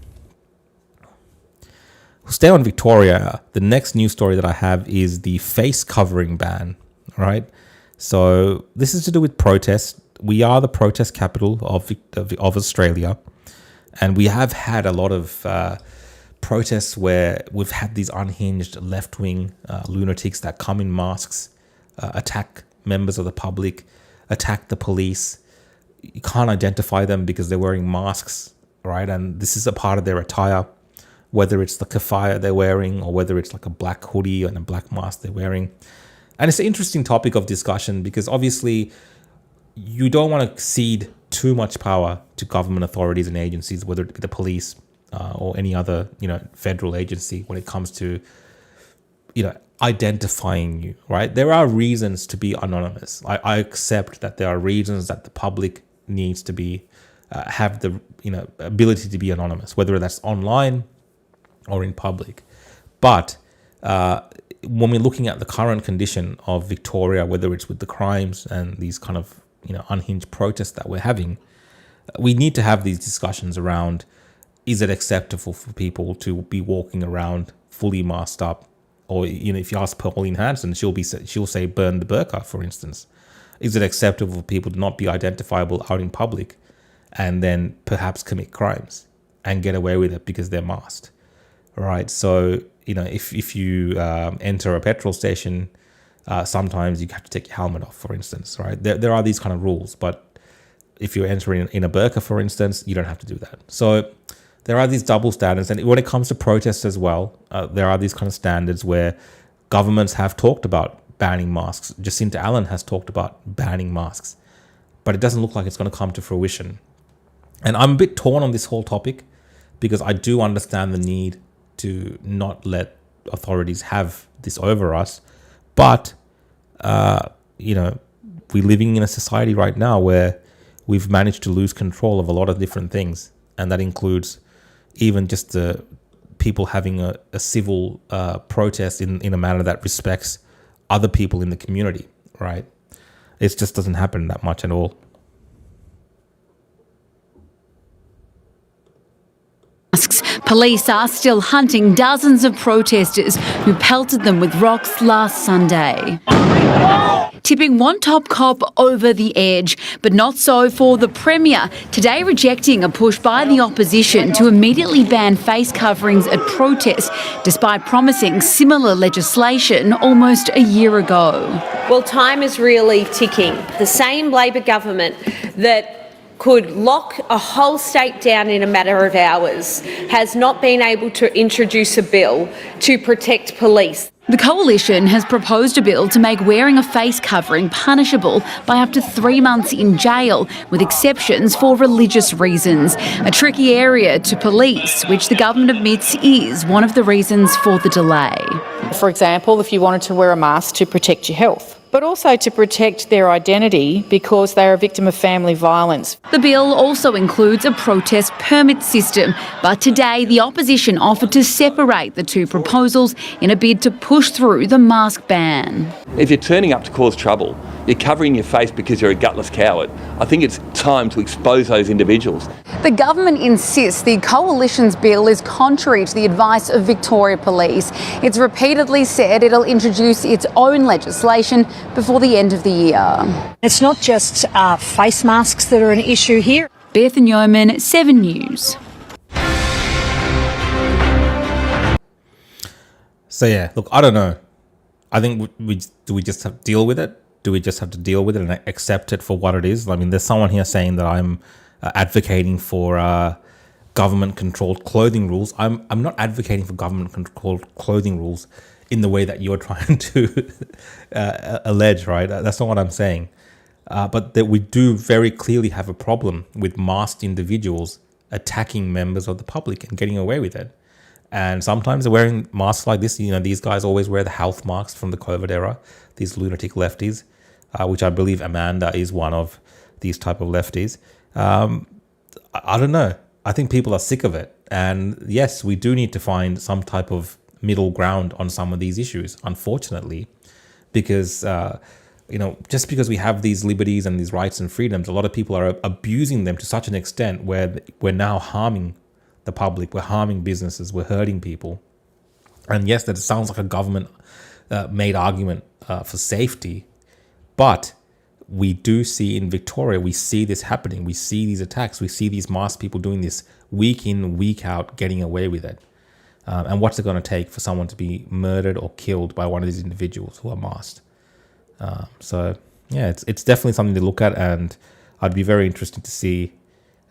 We'll stay on Victoria. The next news story that I have is the face covering ban, right? So this is to do with protests. We are the protest capital of Australia, and we have had a lot of protests where we've had these unhinged left-wing lunatics that come in masks, attack members of the public, attack the police. You can't identify them because they're wearing masks, right? And this is a part of their attire, whether it's the keffiyeh they're wearing or whether it's like a black hoodie and a black mask they're wearing. And it's an interesting topic of discussion because obviously you don't want to cede too much power to government authorities and agencies, whether it be the police or any other, federal agency when it comes to, identifying you, right? There are reasons to be anonymous. I accept that there are reasons that the public needs to be have the ability to be anonymous, whether that's online or in public. But when we're looking at the current condition of Victoria, whether it's with the crimes and these kind of unhinged protests that we're having, we need to have these discussions around: is it acceptable for people to be walking around fully masked up? Or if you ask Pauline Hanson, she'll say burn the burqa, for instance. Is it acceptable for people to not be identifiable out in public and then perhaps commit crimes and get away with it because they're masked? Right. So, if you enter a petrol station, sometimes you have to take your helmet off, for instance, right? There are these kind of rules, but if you're entering in a burqa, for instance, you don't have to do that. So there are these double standards. And when it comes to protests as well, there are these kind of standards where governments have talked about banning masks. Jacinta Allen has talked about banning masks, but it doesn't look like it's going to come to fruition. And I'm a bit torn on this whole topic because I do understand the need to not let authorities have this over us. But, we're living in a society right now where we've managed to lose control of a lot of different things. And that includes even just the people having a civil protest in a manner that respects other people in the community, right? It just doesn't happen that much at all. Police are still hunting dozens of protesters who pelted them with rocks last Sunday, tipping one top cop over the edge. But not so for the Premier, today rejecting a push by the opposition to immediately ban face coverings at protests, despite promising similar legislation almost a year ago. Well, time is really ticking. The same Labor government that could lock a whole state down in a matter of hours has not been able to introduce a bill to protect police. The Coalition has proposed a bill to make wearing a face covering punishable by up to 3 months in jail, with exceptions for religious reasons. A tricky area to police, which the government admits is one of the reasons for the delay. For example, if you wanted to wear a mask to protect your health, but also to protect their identity because they are a victim of family violence. The bill also includes a protest permit system, but today the opposition offered to separate the two proposals in a bid to push through the mask ban. If you're turning up to cause trouble, you're covering your face because you're a gutless coward, I think it's time to expose those individuals. The government insists the coalition's bill is contrary to the advice of Victoria Police. It's repeatedly said it'll introduce its own legislation before the end of the year. It's not just face masks that are an issue here. Bethan Yeoman, 7 News. So yeah, look, I don't know. I think do we just have to deal with it? Do we just have to deal with it and accept it for what it is? I mean, there's someone here saying that I'm advocating for government-controlled clothing rules. I'm not advocating for government-controlled clothing rules in the way that you're trying to allege, right? That's not what I'm saying. But that we do very clearly have a problem with masked individuals attacking members of the public and getting away with it. And sometimes they're wearing masks like this. You know, these guys always wear the health masks from the COVID era, these lunatic lefties, which I believe Amanda is one of these type of lefties. I don't know. I think people are sick of it. And yes, we do need to find some type of middle ground on some of these issues, unfortunately, because, just because we have these liberties and these rights and freedoms, a lot of people are abusing them to such an extent where we're now harming the public, we're harming businesses, we're hurting people. And yes, that sounds like a government made argument for safety, but we do see in Victoria, we see this happening. We see these attacks. We see these masked people doing this week in, week out, getting away with it. And what's it going to take for someone to be murdered or killed by one of these individuals who are masked? So yeah, it's definitely something to look at, and I'd be very interested to see,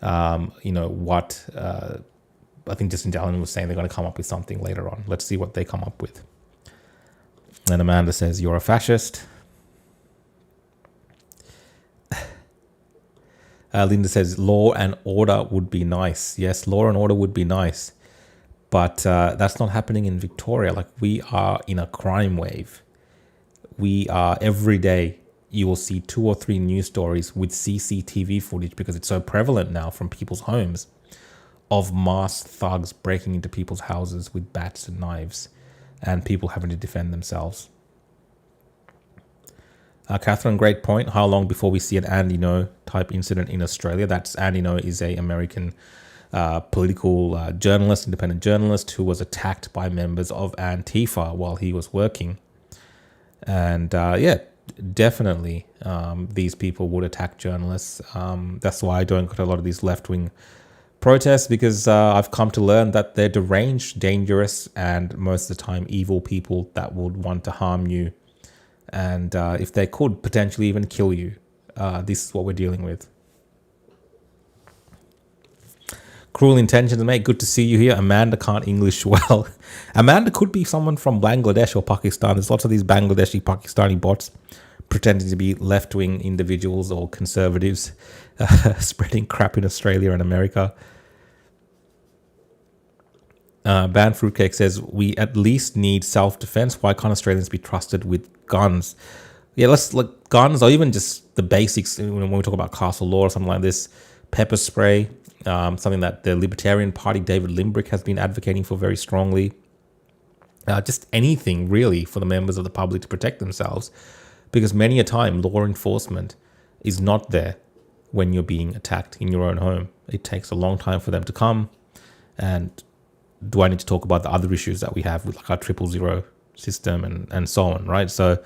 what I think Justin Dallin was saying they're going to come up with something later on. Let's see what they come up with. And Amanda says, you're a fascist. Linda says, law and order would be nice. Yes, law and order would be nice. But that's not happening in Victoria. Like, we are in a crime wave. We are, every day, you will see 2 or 3 news stories with CCTV footage, because it's so prevalent now from people's homes, of masked thugs breaking into people's houses with bats and knives, and people having to defend themselves. Catherine, great point. How long before we see an Andy No type incident in Australia? That's Andy No is a American political journalist, independent journalist, who was attacked by members of Antifa while he was working. And definitely these people would attack journalists. That's why I don't go to a lot of these left-wing protests, because I've come to learn that they're deranged, dangerous, and most of the time evil people that would want to harm you. And if they could potentially even kill you, this is what we're dealing with. Cruel intentions, mate. Good to see you here. Amanda can't English well. Amanda could be someone from Bangladesh or Pakistan. There's lots of these Bangladeshi, Pakistani bots pretending to be left-wing individuals or conservatives spreading crap in Australia and America. Ban Fruitcake says, we at least need self-defense. Why can't Australians be trusted with guns? Yeah, let's look, guns, or even just the basics when we talk about castle law or something like this. Pepper spray, something that the Libertarian Party, David Limbrick, has been advocating for very strongly. Just anything really for the members of the public to protect themselves, because many a time law enforcement is not there when you're being attacked in your own home. It takes a long time for them to come. And do I need to talk about the other issues that we have with like our 000 system and so on, right? So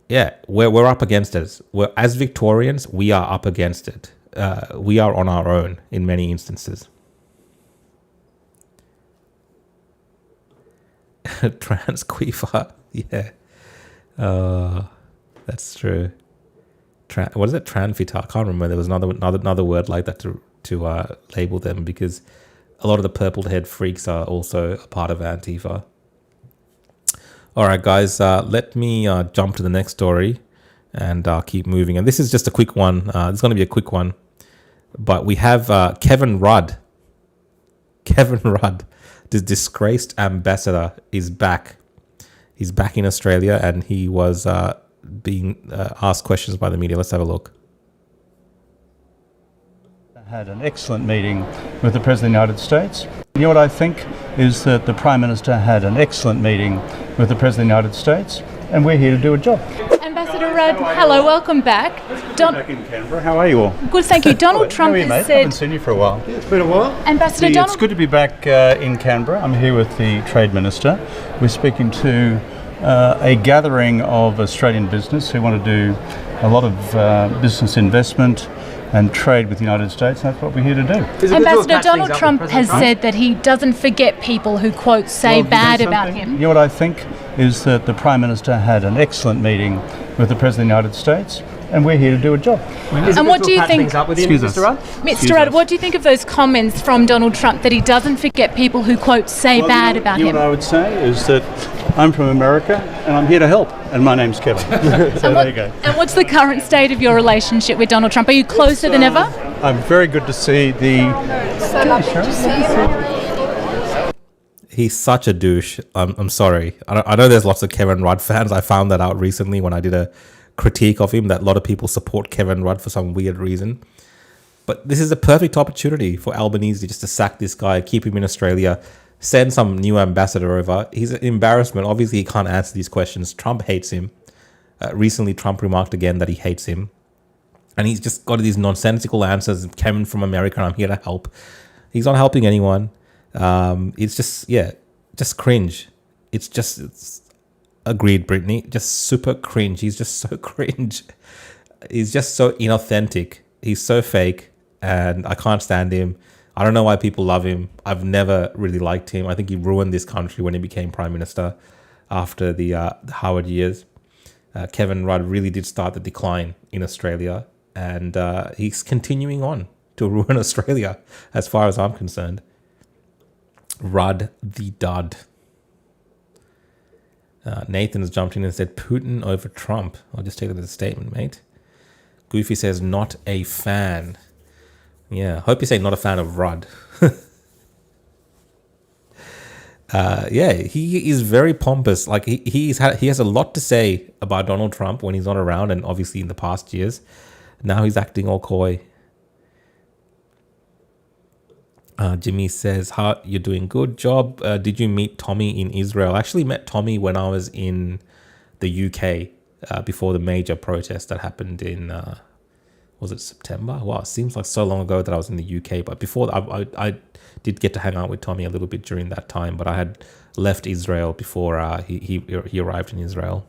yeah, we're up against it. As Victorians, we are up against it. We are on our own in many instances. Trans queefer, yeah. That's true. What is it? Tranfitar. I can't remember. There was another word like that to label them, because a lot of the purple head freaks are also a part of Antifa. All right, guys, let me jump to the next story and keep moving. And this is just a quick one. It's going to be a quick one. But we have Kevin Rudd. Kevin Rudd, the disgraced ambassador, is back. He's back in Australia, and he was being asked questions by the media. Let's have a look. I had an excellent meeting with the President of the United States. You know what I think is that the Prime Minister had an excellent meeting with the President of the United States, and we're here to do a job. Ambassador Rudd. Hello, welcome back. Back in Canberra. How are you all? Good, thank you. Donald Trump How are you, mate? has Haven't said... seen you for a while. It's been a while. Ambassador Donald... It's good to be back in Canberra. I'm here with the Trade Minister. We're speaking to a gathering of Australian business who want to do a lot of business investment and trade with the United States, and that's what we're here to do. Ambassador Donald Trump has said that he doesn't forget people who, quote, say bad about him. You know what I think is that the Prime Minister had an excellent meeting with the President of the United States, and we're here to do a job. And what do you think... Mr. Rudd? Mr. Rudd, what do you think of those comments from Donald Trump that he doesn't forget people who, quote, say bad about him? What I would say is that I'm from America and I'm here to help, and my name's Kevin. So there you go. And what's the current state of your relationship with Donald Trump? Are you closer than ever? I'm very good to see the... He's such a douche. I'm sorry. I know there's lots of Kevin Rudd fans. I found that out recently when I did a critique of him, that a lot of people support Kevin Rudd for some weird reason. But this is a perfect opportunity for Albanese just to sack this guy, keep him in Australia, send some new ambassador over. He's an embarrassment. Obviously, he can't answer these questions. Trump hates him. Recently, Trump remarked again that he hates him. And he's just got these nonsensical answers. Kevin from America, I'm here to help. He's not helping anyone. It's just, just cringe. It's agreed, Brittany. Just super cringe. He's just so cringe. He's just so inauthentic. He's so fake, and I can't stand him. I don't know why people love him. I've never really liked him. I think he ruined this country when he became Prime Minister after the Howard years. Kevin Rudd really did start the decline in Australia, and he's continuing on to ruin Australia as far as I'm concerned. Rudd the dud. Nathan has jumped in and said Putin over Trump. I'll just take it as a statement, mate. Goofy says not a fan. Yeah, hope you say not a fan of Rudd. He is very pompous. Like he has a lot to say about Donald Trump when he's not around, and obviously in the past years. Now he's acting all coy. Jimmy says, "How you're doing? Good job. Did you meet Tommy in Israel?" I actually met Tommy when I was in the UK before the major protest that happened in was it September? Wow, it seems like so long ago that I was in the UK. But before I did get to hang out with Tommy a little bit during that time. But I had left Israel before he arrived in Israel.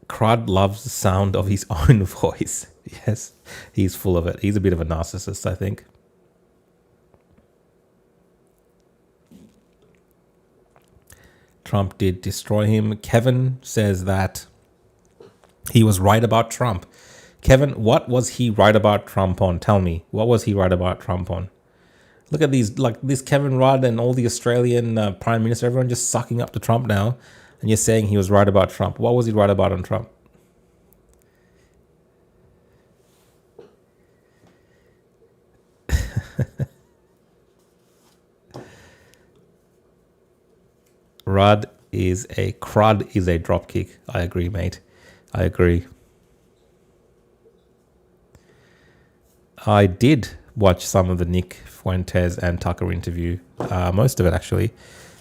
Crud loves the sound of his own voice. Yes, he's full of it. He's a bit of a narcissist, I think. Trump did destroy him. Kevin says that he was right about Trump. Kevin, what was he right about Trump on? Tell me, what was he right about Trump on? Look at these, like this Kevin Rudd and all the Australian Prime Minister, everyone just sucking up to Trump now. And you're saying he was right about Trump. What was he right about on Trump? Crud is a dropkick. I agree, mate. I agree. I did watch some of the Nick Fuentes and Tucker interview. Most of it, actually.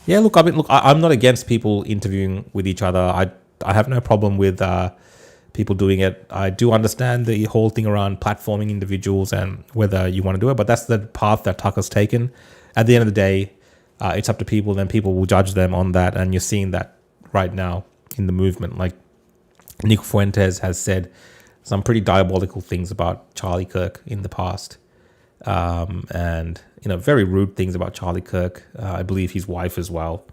Yeah, look, I'm not against people interviewing with each other. I have no problem with people doing it. I do understand the whole thing around platforming individuals and whether you want to do it, but that's the path that Tucker's taken. At the end of the day, it's up to people, then people will judge them on that, and you're seeing that right now in the movement. Like Nick Fuentes has said some pretty diabolical things about Charlie Kirk in the past, and very rude things about Charlie Kirk. I believe his wife as well,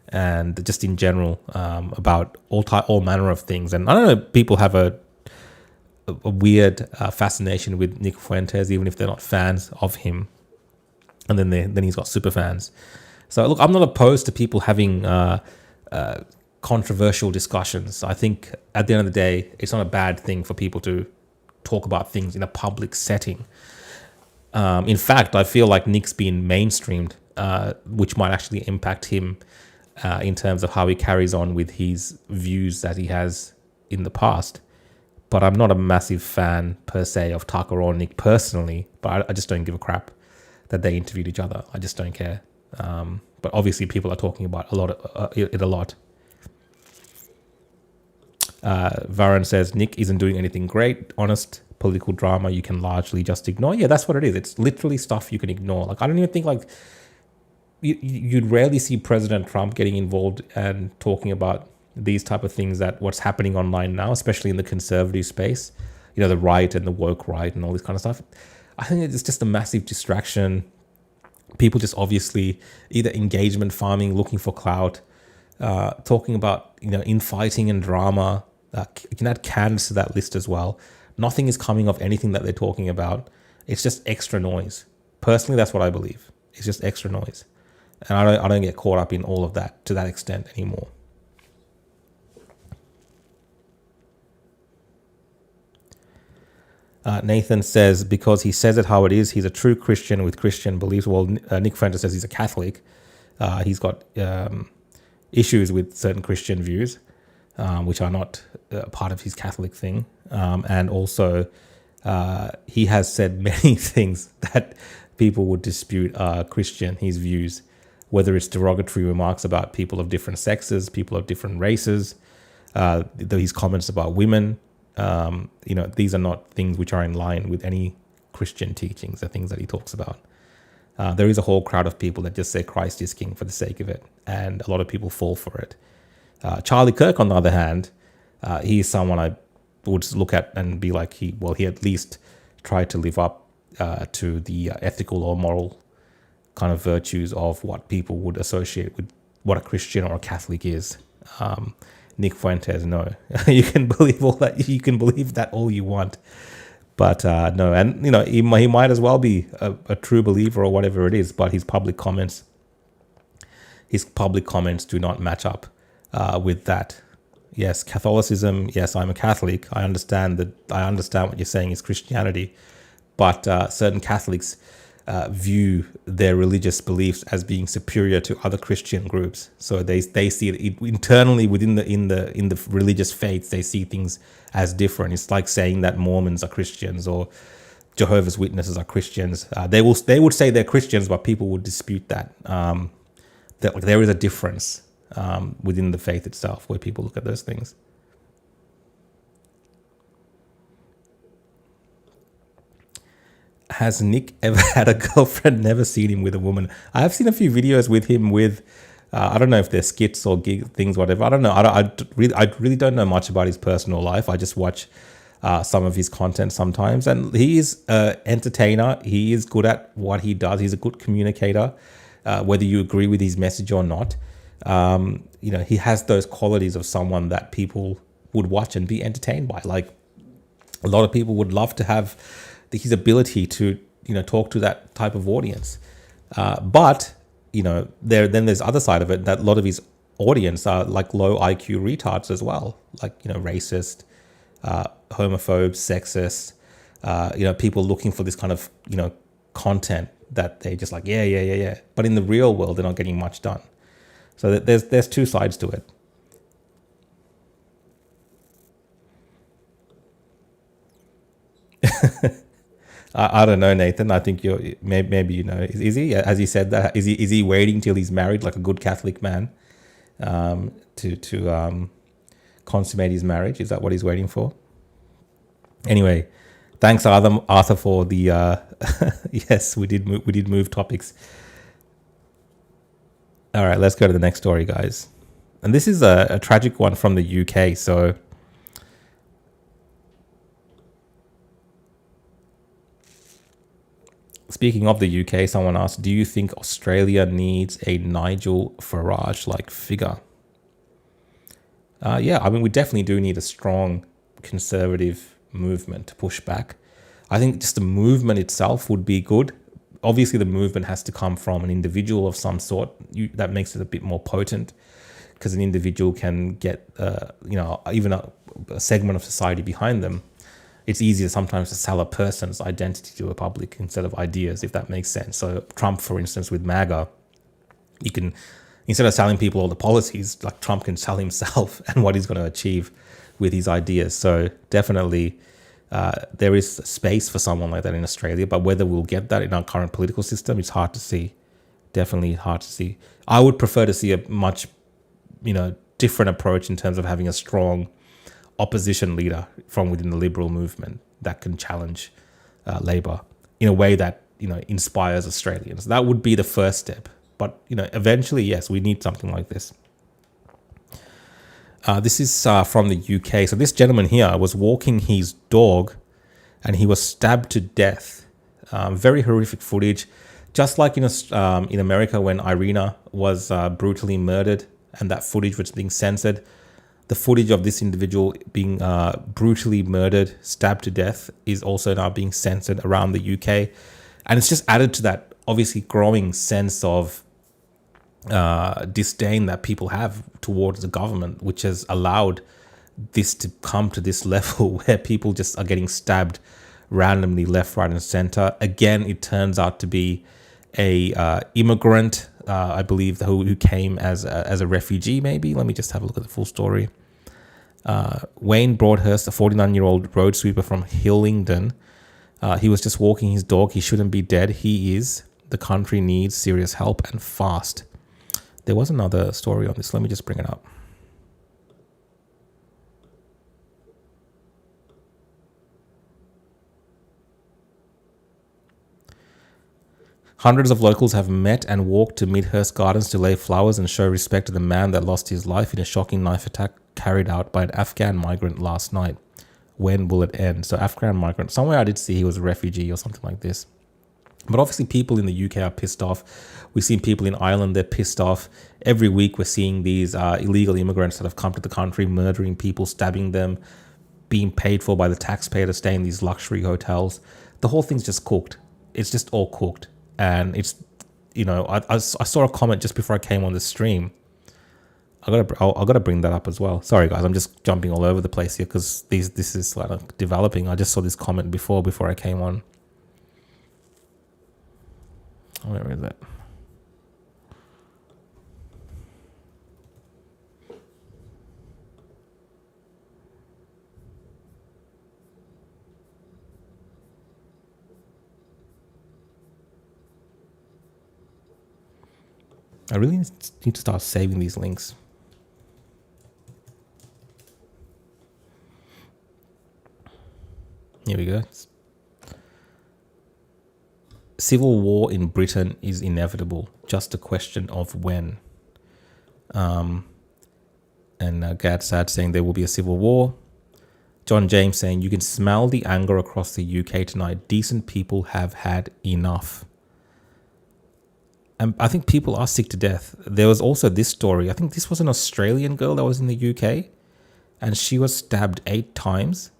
and just in general about all manner of things. And I don't know, people have a weird fascination with Nick Fuentes, even if they're not fans of him. And then he's got super fans. So look, I'm not opposed to people having controversial discussions. I think at the end of the day, it's not a bad thing for people to talk about things in a public setting. In fact, I feel like Nick's been mainstreamed, which might actually impact him in terms of how he carries on with his views that he has in the past. But I'm not a massive fan per se of Tucker or Nick personally, but I just don't give a crap that they interviewed each other. I just don't care. But obviously, people are talking about it a lot. Varun says Nick isn't doing anything great. Honest political drama you can largely just ignore. Yeah, that's what it is. It's literally stuff you can ignore. Like, I don't even think like you'd rarely see President Trump getting involved and talking about these type of things, that what's happening online now, especially in the conservative space, you know, the right and the woke right and all this kind of stuff. I think it's just a massive distraction. People just obviously either engagement farming, looking for clout, talking about, you know, infighting and drama. You can add cans to that list as well. Nothing is coming of anything that they're talking about. It's just extra noise. Personally, that's what I believe. It's just extra noise. And I don't get caught up in all of that to that extent anymore. Nathan says, because he says it how it is, he's a true Christian with Christian beliefs. Well, Nick Fuentes says he's a Catholic. He's got issues with certain Christian views, which are not part of his Catholic thing. And also, he has said many things that people would dispute are Christian, his views, whether it's derogatory remarks about people of different sexes, people of different races, his comments about women. You know, these are not things which are in line with any Christian teachings, the things that he talks about. There is a whole crowd of people that just say Christ is king for the sake of it, and a lot of people fall for it. Charlie Kirk, on the other hand, he is someone I would look at and be like, he at least tried to live up to the ethical or moral kind of virtues of what people would associate with what a Christian or a Catholic is. Nick Fuentes, no. You can believe all that. You can believe that all you want, but no. And you know, he might as well be a true believer or whatever it is. But his public comments do not match up with that. Yes, Catholicism. Yes, I'm a Catholic. I understand that. I understand what you're saying is Christianity, but certain Catholics view their religious beliefs as being superior to other Christian groups. So they see it internally within the religious faiths. They see things as different. It's like saying that Mormons are Christians or Jehovah's Witnesses are Christians. They would say they're Christians, but people would dispute that. That there is a difference within the faith itself where people look at those things. Has Nick ever had a girlfriend? Never seen him with a woman. I have seen a few videos with him with, I don't know if they're skits or things, whatever. I don't know. I really don't know much about his personal life. I just watch some of his content sometimes. And he is an entertainer. He is good at what he does. He's a good communicator, whether you agree with his message or not. You know, he has those qualities of someone that people would watch and be entertained by. Like, a lot of people would love to have his ability to, you know, talk to that type of audience. But, you know, there's other side of it, that a lot of his audience are like low IQ retards as well. Like, you know, racist, homophobes, sexist, you know, people looking for this kind of, you know, content that they just like, yeah. But in the real world, they're not getting much done. So there's two sides to it. I don't know, Nathan. I think maybe you know. Is he, as he said that? Is he waiting till he's married like a good Catholic man to consummate his marriage? Is that what he's waiting for? Anyway, thanks Arthur for the yes, we did move topics. All right, let's go to the next story, guys. And this is a tragic one from the UK. So speaking of the UK, someone asked, do you think Australia needs a Nigel Farage-like figure? Yeah, I mean, we definitely do need a strong conservative movement to push back. I think just the movement itself would be good. Obviously, the movement has to come from an individual of some sort. That makes it a bit more potent, because an individual can get, you know, even a segment of society behind them. It's easier sometimes to sell a person's identity to a public instead of ideas, if that makes sense. So Trump, for instance, with MAGA, you can, instead of selling people all the policies, like Trump can sell himself and what he's going to achieve with his ideas. So definitely there is space for someone like that in Australia, but whether we'll get that in our current political system, it's hard to see. definitely hard to see. I would prefer to see a much, different approach in terms of having a strong opposition leader from within the Liberal movement that can challenge Labor in a way that, inspires Australians. That would be the first step. But, eventually, yes, we need something like this. This is from the UK. So this gentleman here was walking his dog and he was stabbed to death. Very horrific footage. Just like in America when Irina was brutally murdered and that footage was being censored, the footage of this individual being brutally murdered, stabbed to death is also now being censored around the UK. And it's just added to that obviously growing sense of disdain that people have towards the government, which has allowed this to come to this level where people just are getting stabbed randomly left, right, and center. Again, it turns out to be a immigrant, I believe, who came as a refugee. Maybe let me just have a look at the full story. Wayne Broadhurst, a 49-year-old road sweeper from Hillingdon. He was just walking his dog. He shouldn't be dead. He is. The country needs serious help and fast. There was another story on this. Let me just bring it up. Hundreds of locals have met and walked to Midhurst Gardens to lay flowers and show respect to the man that lost his life in a shocking knife attack carried out by an Afghan migrant last night. When will it end? So Afghan migrant. Somewhere I did see he was a refugee or something like this. But obviously people in the UK are pissed off. We've seen people in Ireland, they're pissed off. Every week we're seeing these illegal immigrants that have come to the country, murdering people, stabbing them, being paid for by the taxpayer to stay in these luxury hotels. The whole thing's just cooked. It's just all cooked. And it's, I saw a comment just before I came on the stream. I gotta bring that up as well. Sorry guys, I'm just jumping all over the place here because this is like developing. I just saw this comment before I came on. Where is it? I really need to start saving these links. Here we go. Civil war in Britain is inevitable, just a question of when. And Gad Sad saying there will be a civil war. John James saying you can smell the anger across the UK tonight. Decent people have had enough. And I think people are sick to death. There was also this story. I think this was an Australian girl that was in the UK, and she was stabbed 8 times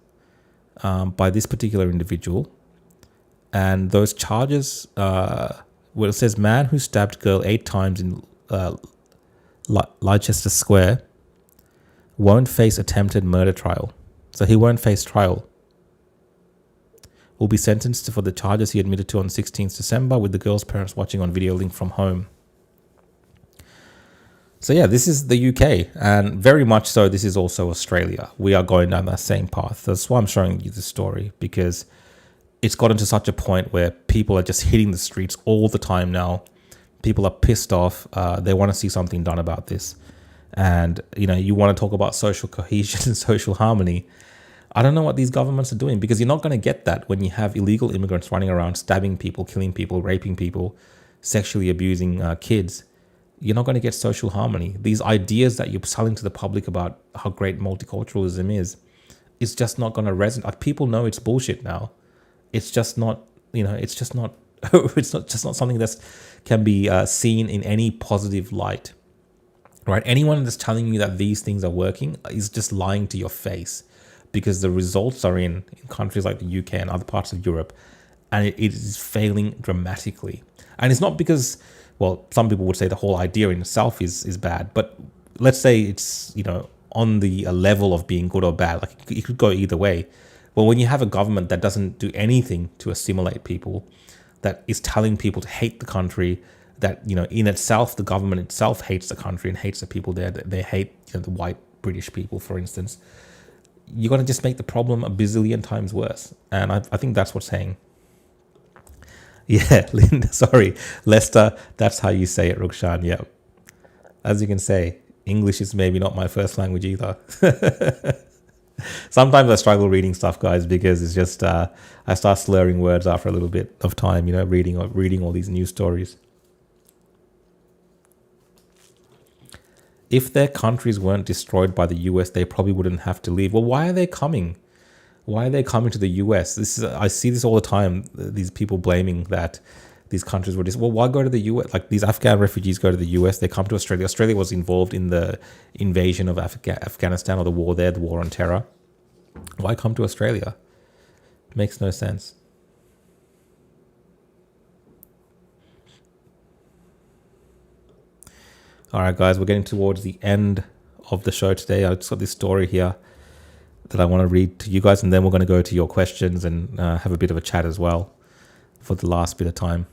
by this particular individual. And those charges, it says man who stabbed girl 8 times in Leicester Square won't face attempted murder trial. So he won't face trial. Will be sentenced for the charges he admitted to on 16th December with the girl's parents watching on video link from home. So yeah, this is the UK, and very much so this is also Australia. We are going down that same path. That's why I'm showing you this story, because it's gotten to such a point where people are just hitting the streets all the time now. People are pissed off. They want to see something done about this. And, you want to talk about social cohesion and social harmony. I don't know what these governments are doing, because you're not going to get that when you have illegal immigrants running around stabbing people, killing people, raping people, sexually abusing kids. You're not going to get social harmony. These ideas that you're selling to the public about how great multiculturalism is, it's just not going to resonate. People know it's bullshit now. It's just not, it's just not, it's not something that can be seen in any positive light, right? Anyone that's telling you that these things are working is just lying to your face, because the results are in countries like the UK and other parts of Europe, and it is failing dramatically. And it's not because, well, some people would say the whole idea in itself is bad, but let's say it's, on the level of being good or bad. Like, it could go either way. Well, when you have a government that doesn't do anything to assimilate people, that is telling people to hate the country, that, in itself, the government itself hates the country and hates the people there, they hate the white British people, for instance, you're going to just make the problem a bazillion times worse. And I think that's what's saying. Yeah, Linda, sorry. Lester, that's how you say it, Rukshan. Yep. As you can say, English is maybe not my first language either. Sometimes I struggle reading stuff, guys, because it's just I start slurring words after a little bit of time, reading all these news stories. If their countries weren't destroyed by the US, they probably wouldn't have to leave. Well, why are they coming? Why are they coming to the US? I see this all the time. These people blaming that these countries were well, why go to the US? Like these Afghan refugees go to the US, they come to Australia. Australia was involved in the invasion of Afghanistan, or the war there, the war on terror. Why come to Australia? Makes no sense. All right, guys, we're getting towards the end of the show today. I just got this story here that I want to read to you guys, and then we're going to go to your questions and have a bit of a chat as well for the last bit of time.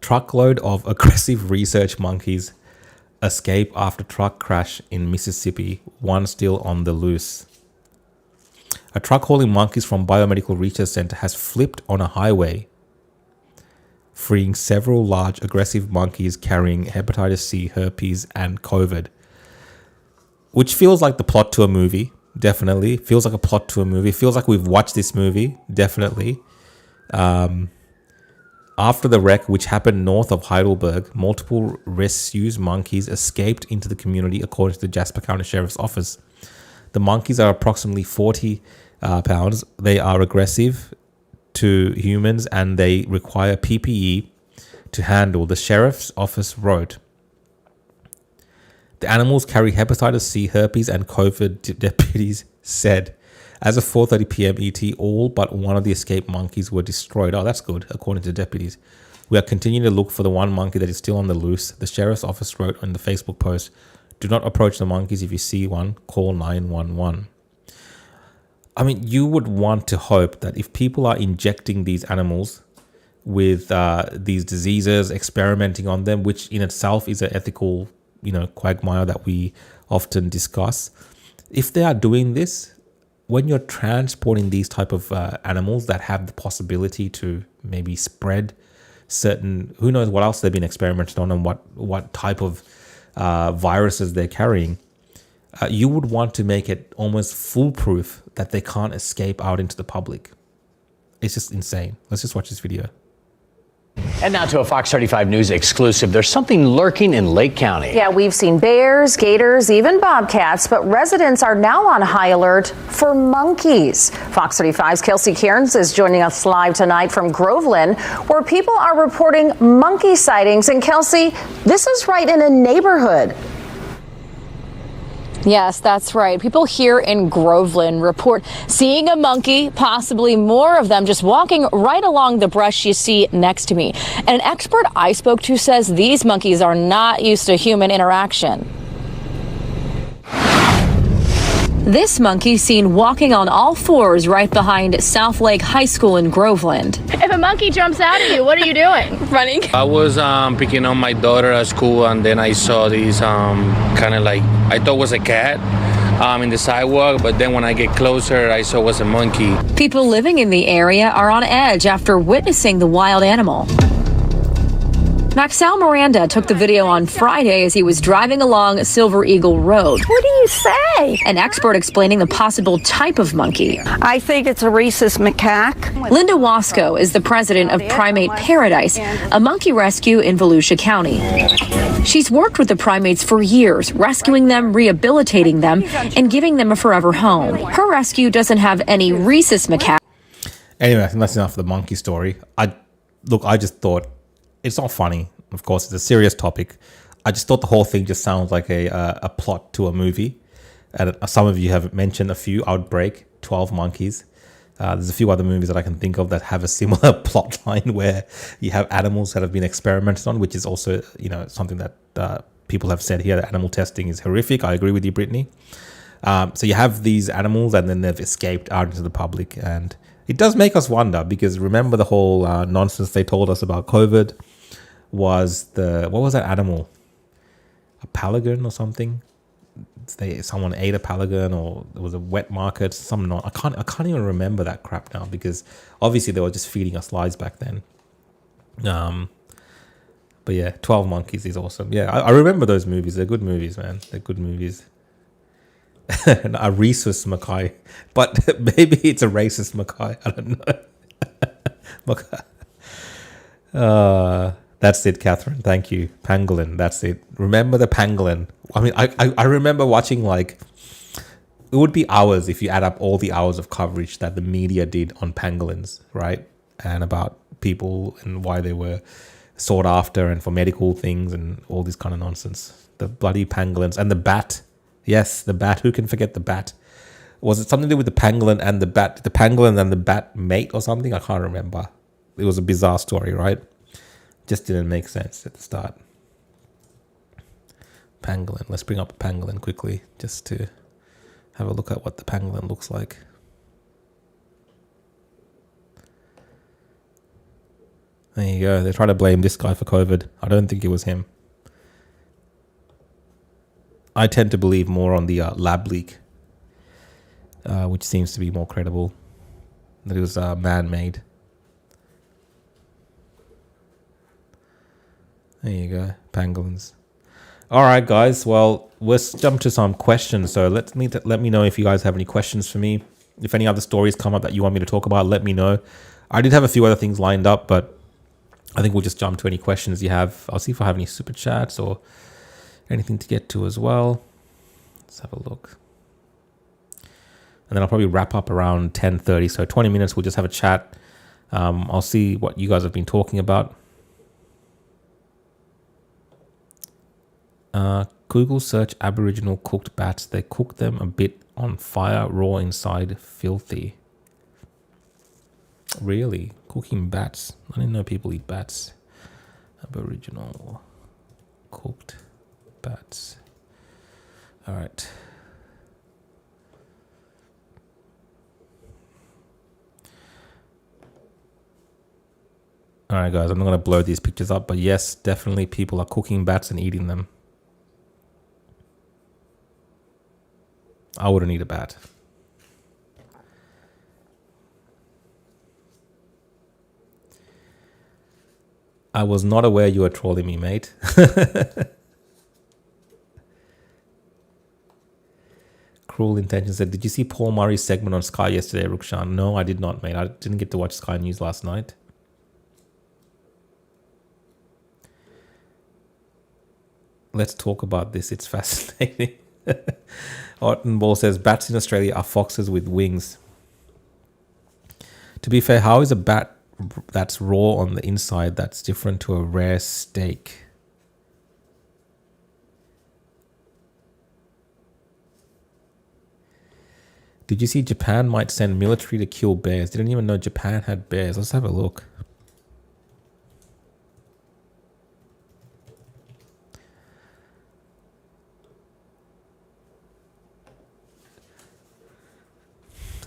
Truckload of aggressive research monkeys escape after truck crash in Mississippi, one still on the loose. A truck hauling monkeys from Biomedical Research Center has flipped on a highway, freeing several large aggressive monkeys carrying hepatitis C, herpes, and COVID. Which feels like the plot to a movie, definitely. Feels like a plot to a movie. Feels like we've watched this movie, definitely. After the wreck, which happened north of Heidelberg, multiple rhesus monkeys escaped into the community, according to the Jasper County Sheriff's Office. The monkeys are approximately 40 pounds. They are aggressive to humans and they require PPE to handle, the Sheriff's Office wrote. The animals carry hepatitis C, herpes, and COVID, deputies said. As of 4:30 p.m. ET, all but one of the escaped monkeys were destroyed. Oh, that's good, according to deputies. We are continuing to look for the one monkey that is still on the loose. The Sheriff's Office wrote on the Facebook post, do not approach the monkeys. If you see one, call 911. I mean, you would want to hope that if people are injecting these animals with these diseases, experimenting on them, which in itself is an ethical, quagmire that we often discuss. If they are doing this, when you're transporting these type of animals that have the possibility to maybe spread certain, who knows what else they've been experimented on and what type of viruses they're carrying, you would want to make it almost foolproof that they can't escape out into the public. It's just insane. Let's just watch this video. And now to a Fox 35 News exclusive. There's something lurking in Lake County. Yeah, we've seen bears, gators, even bobcats, but residents are now on high alert for monkeys. Fox 35's Kelsey Cairns is joining us live tonight from Groveland, where people are reporting monkey sightings. And Kelsey, this is right in a neighborhood. Yes, that's right. People here in Groveland report seeing a monkey, possibly more of them, just walking right along the brush you see next to me. And an expert I spoke to says these monkeys are not used to human interaction. This monkey seen walking on all fours right behind South Lake High School in Groveland. If a monkey jumps out at you, what are you doing? Running? I was picking up my daughter at school, and then I saw these kind of like, I thought was a cat in the sidewalk, but then when I get closer, I saw it was a monkey. People living in the area are on edge after witnessing the wild animal. Maxell Miranda took the video on Friday as he was driving along Silver Eagle Road. What do you say? An expert explaining the possible type of monkey. I think it's a rhesus macaque. Linda Wasco is the president of Primate Paradise, a monkey rescue in Volusia County. She's worked with the primates for years, rescuing them, rehabilitating them, and giving them a forever home. Her rescue doesn't have any rhesus macaque. Anyway, I think that's enough for the monkey story. I just thought, it's not funny. Of course, it's a serious topic. I just thought the whole thing just sounds like a plot to a movie. And some of you have mentioned a few. Outbreak, 12 Monkeys. There's a few other movies that I can think of that have a similar plot line where you have animals that have been experimented on, which is also, something that people have said here that animal testing is horrific. I agree with you, Brittany. So you have these animals and then they've escaped out into the public. And it does make us wonder, because remember the whole nonsense they told us about COVID was what was that animal? A pelican or something? someone ate a pelican, or there was a wet market. I can't even remember that crap now, because obviously they were just feeding us lies back then. But yeah, 12 Monkeys is awesome. Yeah, I remember those movies. They're good movies, man. They're good movies. A rhesus macaque, but maybe it's a racist macaque. I don't know. That's it, Catherine. Thank you. Pangolin. That's it. Remember the pangolin. I mean, I remember watching, like, it would be hours if you add up all the hours of coverage that the media did on pangolins, right? And about people and why they were sought after and for medical things and all this kind of nonsense. The bloody pangolins and the bat. Yes, the bat. Who can forget the bat? Was it something to do with the pangolin and the bat? The pangolin and the bat mate or something? I can't remember. It was a bizarre story, right? Just didn't make sense at the start. Pangolin. Let's bring up a pangolin quickly just to have a look at what the pangolin looks like. There you go. They try to blame this guy for COVID. I don't think it was him. I tend to believe more on the lab leak, which seems to be more credible. That it was man-made. There you go, pangolins. All right, guys. Well, let's jump to some questions. So let me know if you guys have any questions for me. If any other stories come up that you want me to talk about, let me know. I did have a few other things lined up, but I think we'll just jump to any questions you have. I'll see if I have any super chats or anything to get to as well. Let's have a look. And then I'll probably wrap up around 10:30. So 20 minutes, we'll just have a chat. I'll see what you guys have been talking about. Google search Aboriginal cooked bats. They cook them a bit on fire, raw inside, filthy. Really? Cooking bats? I didn't know people eat bats. Aboriginal cooked bats. All right. All right, guys, I'm not going to blow these pictures up, but yes, definitely people are cooking bats and eating them. I wouldn't eat a bat. I was not aware you were trolling me, mate. Cruel Intention said, did you see Paul Murray's segment on Sky yesterday, Rukshan? No, I did not, mate. I didn't get to watch Sky News last night. Let's talk about this. It's fascinating. Orton Ball says, bats in Australia are foxes with wings. To be fair, how is a bat that's raw on the inside that's different to a rare steak? Did you see Japan might send military to kill bears? Didn't even know Japan had bears. Let's have a look.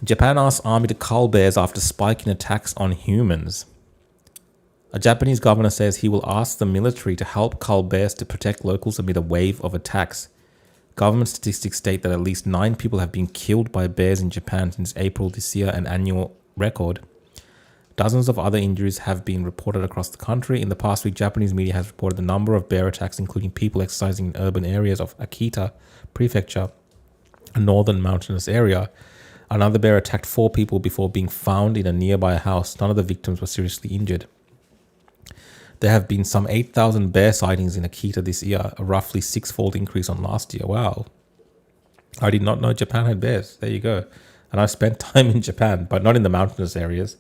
Japan asks army to cull bears after spiking attacks on humans. A Japanese governor says he will ask the military to help cull bears to protect locals amid a wave of attacks. Government statistics state that at least 9 people have been killed by bears in Japan since April this year, an annual record. Dozens of other injuries have been reported across the country. In the past week, Japanese media has reported the number of bear attacks, including people exercising in urban areas of Akita Prefecture, a northern mountainous area. Another bear attacked 4 people before being found in a nearby house. None of the victims were seriously injured. There have been some 8,000 bear sightings in Akita this year, a roughly 6-fold increase on last year. Wow. I did not know Japan had bears. There you go. And I've spent time in Japan, but not in the mountainous areas.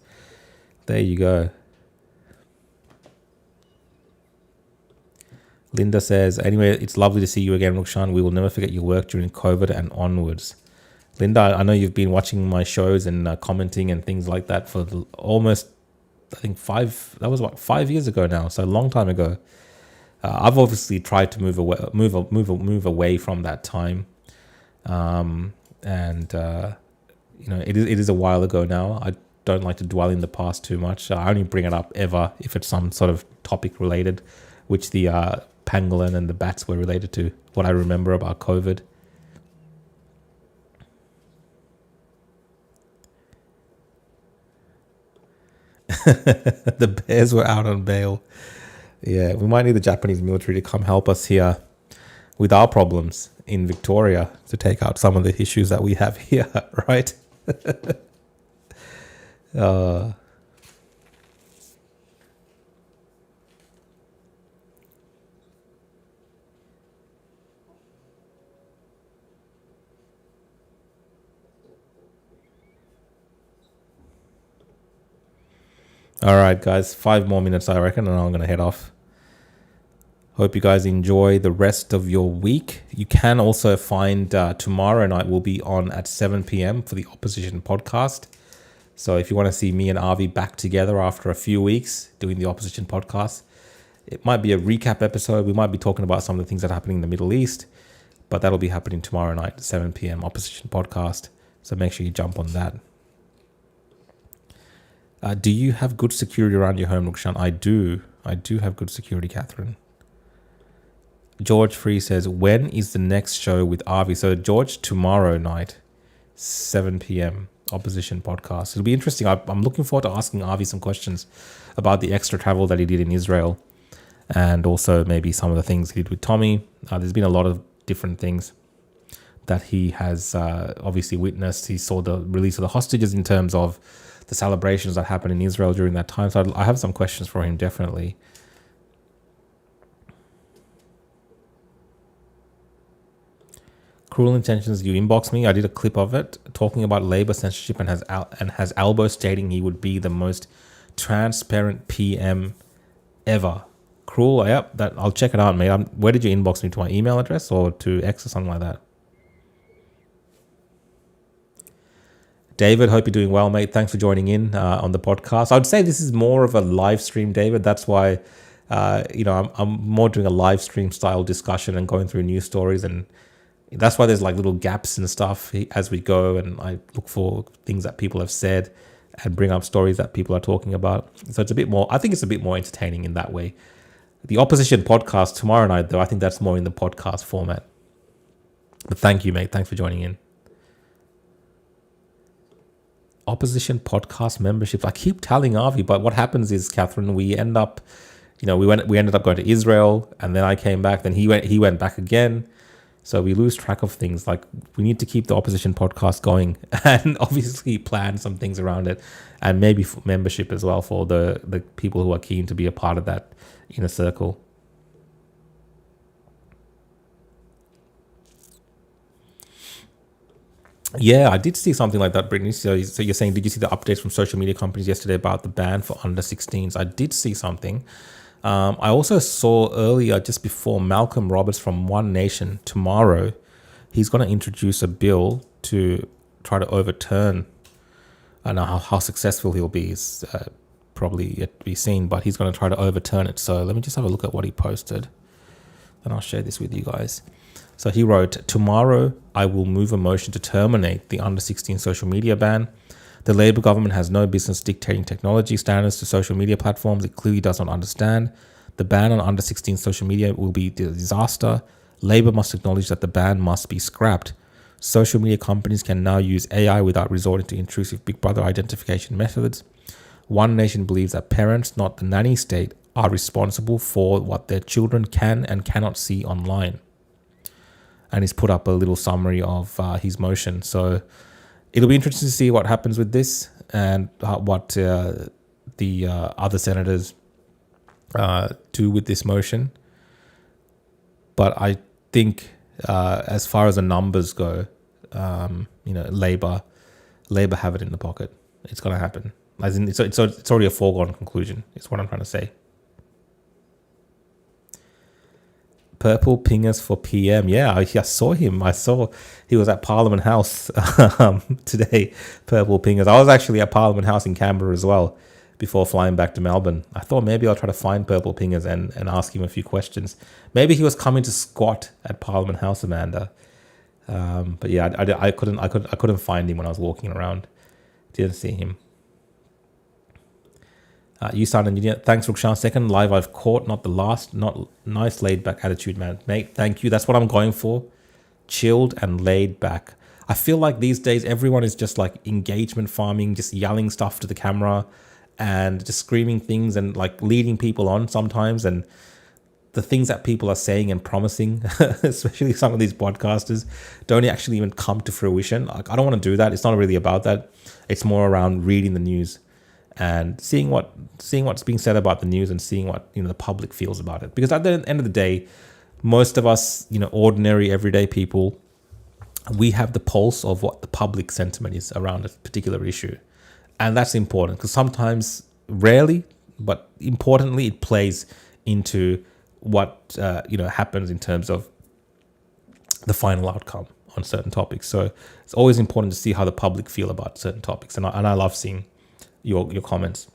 There you go. Linda says, anyway, it's lovely to see you again, Rukshan. We will never forget your work during COVID and onwards. Linda, I know you've been watching my shows and commenting and things like that for almost, I think 5 years ago now, so a long time ago. I've obviously tried to move away from that time, you know, it is a while ago now. I don't like to dwell in the past too much. I only bring it up ever if it's some sort of topic related, which the pangolin and the bats were related to. What I remember about COVID. The bears were out on bail. Yeah, we might need the Japanese military to come help us here with our problems in Victoria to take out some of the issues that we have here, right? All right, guys, 5 more minutes, I reckon, and I'm going to head off. Hope you guys enjoy the rest of your week. You can also find tomorrow night will be on at 7 p.m. for the Opposition podcast. So if you want to see me and Avi back together after a few weeks doing the Opposition podcast, it might be a recap episode. We might be talking about some of the things that are happening in the Middle East, but that'll be happening tomorrow night at 7 p.m. Opposition podcast. So make sure you jump on that. Do you have good security around your home, Rukshan? I do. I do have good security, Catherine. George Free says, when is the next show with Avi? So, George, tomorrow night, 7 p.m., Opposition podcast. It'll be interesting. I'm looking forward to asking Avi some questions about the extra travel that he did in Israel and also maybe some of the things he did with Tommy. There's been a lot of different things that he has obviously witnessed. He saw the release of the hostages in terms of the celebrations that happened in Israel during that time. So I have some questions for him, definitely. Cruel Intentions, you inboxed me. I did a clip of it talking about Labour censorship and has Albo stating he would be the most transparent PM ever. Cruel, yep, that I'll check it out, mate. Where did you inbox me? To my email address or to X or something like that? David, hope you're doing well, mate. Thanks for joining in on the podcast. I would say this is more of a live stream, David. That's why, I'm more doing a live stream style discussion and going through news stories. And that's why there's like little gaps and stuff as we go. And I look for things that people have said and bring up stories that people are talking about. So it's a bit more, I think it's a bit more entertaining in that way. The Opposition podcast tomorrow night, though, I think that's more in the podcast format. But thank you, mate. Thanks for joining in. Opposition podcast memberships. I keep telling Avi, but what happens is, Catherine, we end up, we ended up going to Israel, and then I came back. Then he went back again. So we lose track of things. Like, we need to keep the Opposition podcast going, and obviously plan some things around it, and maybe for membership as well for the people who are keen to be a part of that inner circle. Yeah, I did see something like that, Brittany. So you're saying, did you see the updates from social media companies yesterday about the ban for under 16s? I did see something. I also saw earlier, just before, Malcolm Roberts from One Nation tomorrow. He's going to introduce a bill to try to overturn. I don't know how successful he'll be is probably yet to be seen, but he's going to try to overturn it. So let me just have a look at what he posted, and I'll share this with you guys. So he wrote, tomorrow I will move a motion to terminate the under 16 social media ban. The Labour government has no business dictating technology standards to social media platforms it clearly does not understand. The ban on under 16 social media will be a disaster. Labour must acknowledge that the ban must be scrapped. Social media companies can now use AI without resorting to intrusive Big Brother identification methods. One Nation believes that parents, not the nanny state, are responsible for what their children can and cannot see online. And he's put up a little summary of his motion. So it'll be interesting to see what happens with this and what the other senators do with this motion. But I think as far as the numbers go, Labour have it in the pocket. It's going to happen. As in, it's already a foregone conclusion. Is what I'm trying to say. Purple Pingers for PM. Yeah, I saw him. I saw he was at Parliament House today. Purple Pingers. I was actually at Parliament House in Canberra as well before flying back to Melbourne. I thought maybe I'll try to find Purple Pingers and ask him a few questions. Maybe he was coming to squat at Parliament House, Amanda. But yeah, I couldn't find him when I was walking around. Didn't see him. You sound engineer. Thanks, Rukshan. Second live I've caught, not the last. Not nice laid back attitude, man. Mate, thank you. That's what I'm going for. Chilled and laid back. I feel like these days everyone is just like engagement farming, just yelling stuff to the camera and just screaming things and like leading people on sometimes, and the things that people are saying and promising, especially some of these podcasters, don't actually even come to fruition. Like, I don't want to do that. It's not really about that. It's more around reading the news and seeing what's being said about the news and seeing what, you know, the public feels about it. Because at the end of the day, most of us, you know, ordinary everyday people, we have the pulse of what the public sentiment is around a particular issue. And that's important because sometimes, rarely, but importantly, it plays into what happens in terms of the final outcome on certain topics. So it's always important to see how the public feel about certain topics, and I love seeing your comments.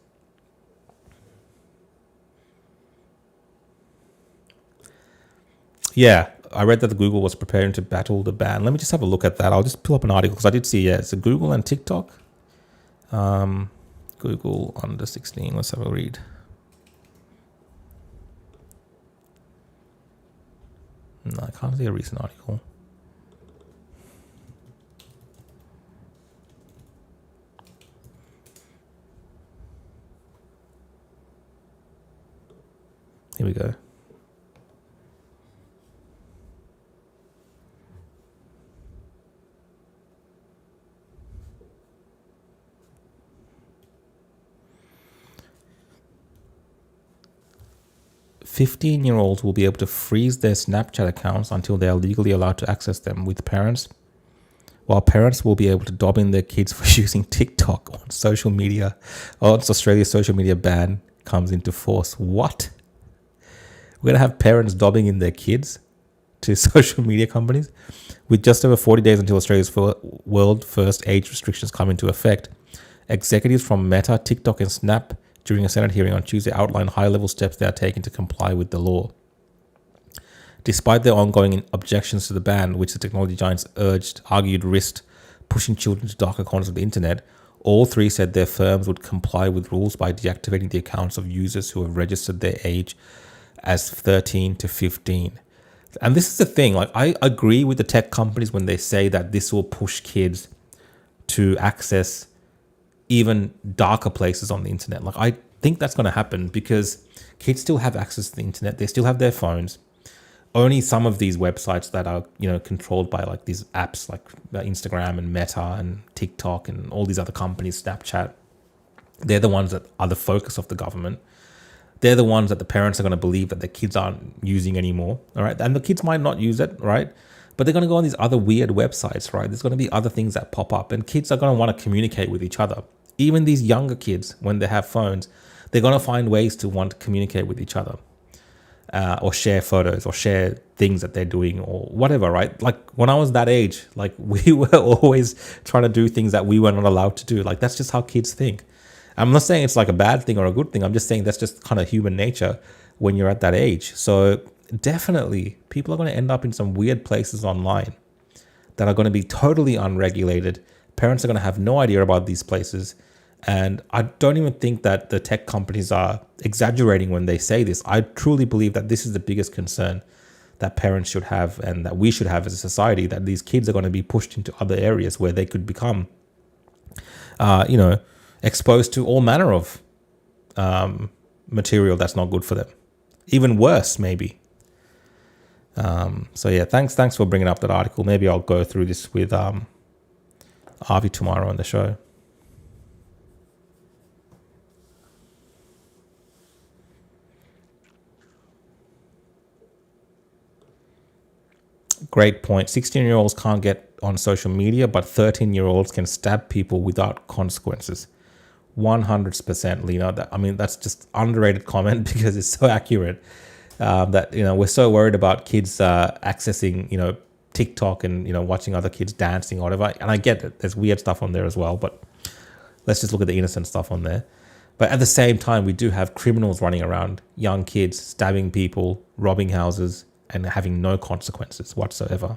Yeah, I read that Google was preparing to battle the ban. Let me just have a look at that. I'll just pull up an article because I did see, it's a Google and TikTok. Google under 16. Let's have a read. No, I can't see a recent article. Here we go. "15-year-olds will be able to freeze their Snapchat accounts until they are legally allowed to access them, with parents, while parents will be able to dob in their kids for using TikTok on social media. Once Australia's social media ban comes into force." What? We're going to have parents dobbing in their kids to social media companies? With just over 40 days until Australia's world first age restrictions come into effect, executives from Meta, TikTok and Snap during a Senate hearing on Tuesday outlined high-level steps they are taking to comply with the law. Despite their ongoing objections to the ban, which the technology giants argued risked pushing children to darker corners of the internet, all three said their firms would comply with rules by deactivating the accounts of users who have registered their age as 13 to 15. And this is the thing, like, I agree with the tech companies when they say that this will push kids to access even darker places on the internet. Like, I think that's going to happen because kids still have access to the internet. They still have their phones. Only some of these websites that are, you know, controlled by like these apps like Instagram and Meta and TikTok and all these other companies, Snapchat, they're the ones that are the focus of the government. They're the ones that the parents are going to believe that their kids aren't using anymore, all right? And the kids might not use it, right? But they're going to go on these other weird websites, right? There's going to be other things that pop up, and kids are going to want to communicate with each other. Even these younger kids, when they have phones, they're going to find ways to want to communicate with each other, or share photos or share things that they're doing or whatever, right? Like when I was that age, like we were always trying to do things that we were not allowed to do. Like that's just how kids think. I'm not saying it's like a bad thing or a good thing. I'm just saying that's just kind of human nature when you're at that age. So definitely people are going to end up in some weird places online that are going to be totally unregulated. Parents are going to have no idea about these places. And I don't even think that the tech companies are exaggerating when they say this. I truly believe that this is the biggest concern that parents should have and that we should have as a society, that these kids are going to be pushed into other areas where they could become, exposed to all manner of material that's not good for them. Even worse, maybe. So yeah, thanks for bringing up that article. Maybe I'll go through this with Avi tomorrow on the show. Great point. 16-year-olds can't get on social media, but 13-year-olds can stab people without consequences. 100%, Lena. That's just underrated comment because it's so accurate. That we're so worried about kids accessing TikTok and watching other kids dancing or whatever. And I get it. There's weird stuff on there as well, but let's just look at the innocent stuff on there. But at the same time, we do have criminals running around, young kids stabbing people, robbing houses, and having no consequences whatsoever.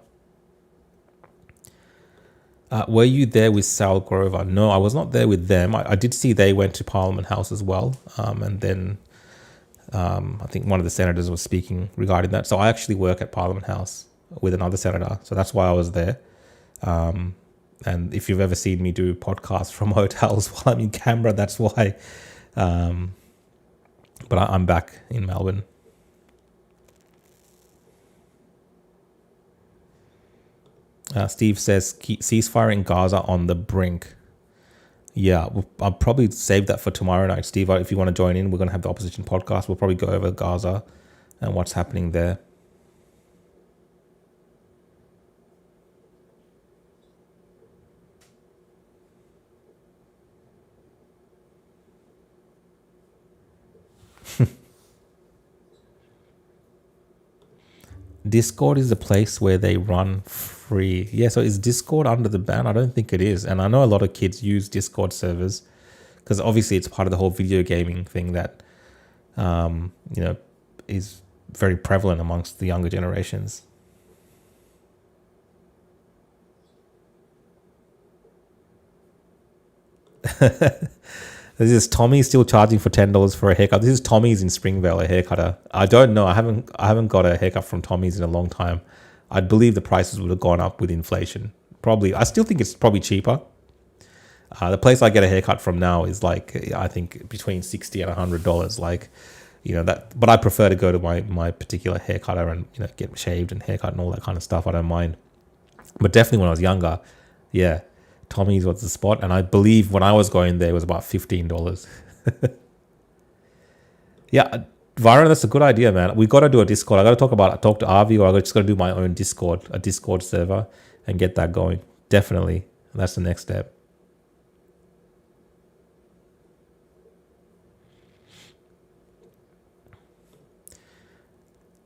Were you there with Sal Grover? No, I was not there with them. I did see they went to Parliament House as well. And then I think one of the senators was speaking regarding that. So I actually work at Parliament House with another senator. So that's why I was there. And if you've ever seen me do podcasts from hotels while I'm in Canberra, that's why But I'm back in Melbourne. Steve says, ceasefire in Gaza on the brink. Yeah, I'll probably save that for tomorrow night, Steve. If you want to join in, we're going to have the opposition podcast. We'll probably go over Gaza and what's happening there. Discord is a place where they run free. Yeah, so is Discord under the ban? I don't think it is. And I know a lot of kids use Discord servers because obviously it's part of the whole video gaming thing that, is very prevalent amongst the younger generations. This is Tommy still charging for $10 for a haircut. This is Tommy's in Springvale, a haircutter. I don't know. I haven't got a haircut from Tommy's in a long time. I believe the prices would have gone up with inflation. Probably. I still think it's probably cheaper. The place I get a haircut from now is like, I think between $60 and $100. Like, that. But I prefer to go to my particular haircutter and get shaved and haircut and all that kind of stuff. I don't mind. But definitely when I was younger, yeah. Tommy's was the spot, and I believe when I was going there it was about $15. Yeah, Viron, that's a good idea, man. We got to do a Discord. I got to talk to Avi, or I just got to do my own Discord, a Discord server, and get that going. Definitely, that's the next step.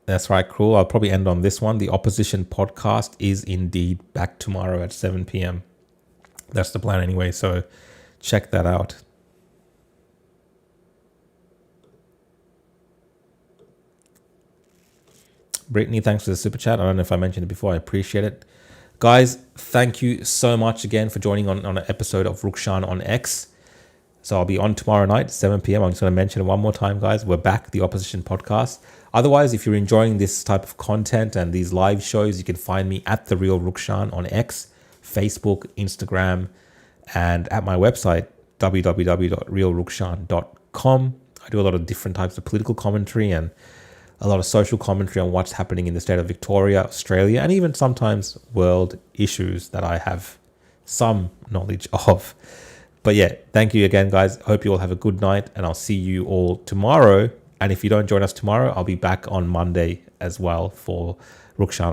That's right, Cruel. I'll probably end on this one. The opposition podcast is indeed back tomorrow at 7 p.m. That's the plan anyway, so check that out. Brittany, thanks for the super chat. I don't know if I mentioned it before. I appreciate it. Guys, thank you so much again for joining on an episode of Rukshan on X. So I'll be on tomorrow night, 7 p.m. I'm just going to mention it one more time, guys. We're back, the opposition podcast. Otherwise, if you're enjoying this type of content and these live shows, you can find me at The Real Rukshan on X, Facebook, Instagram, and at my website, www.realrukshan.com. I do a lot of different types of political commentary and a lot of social commentary on what's happening in the state of Victoria, Australia, and even sometimes world issues that I have some knowledge of. But yeah, thank you again, guys. Hope you all have a good night, and I'll see you all tomorrow. And if you don't join us tomorrow, I'll be back on Monday as well for Rukshan.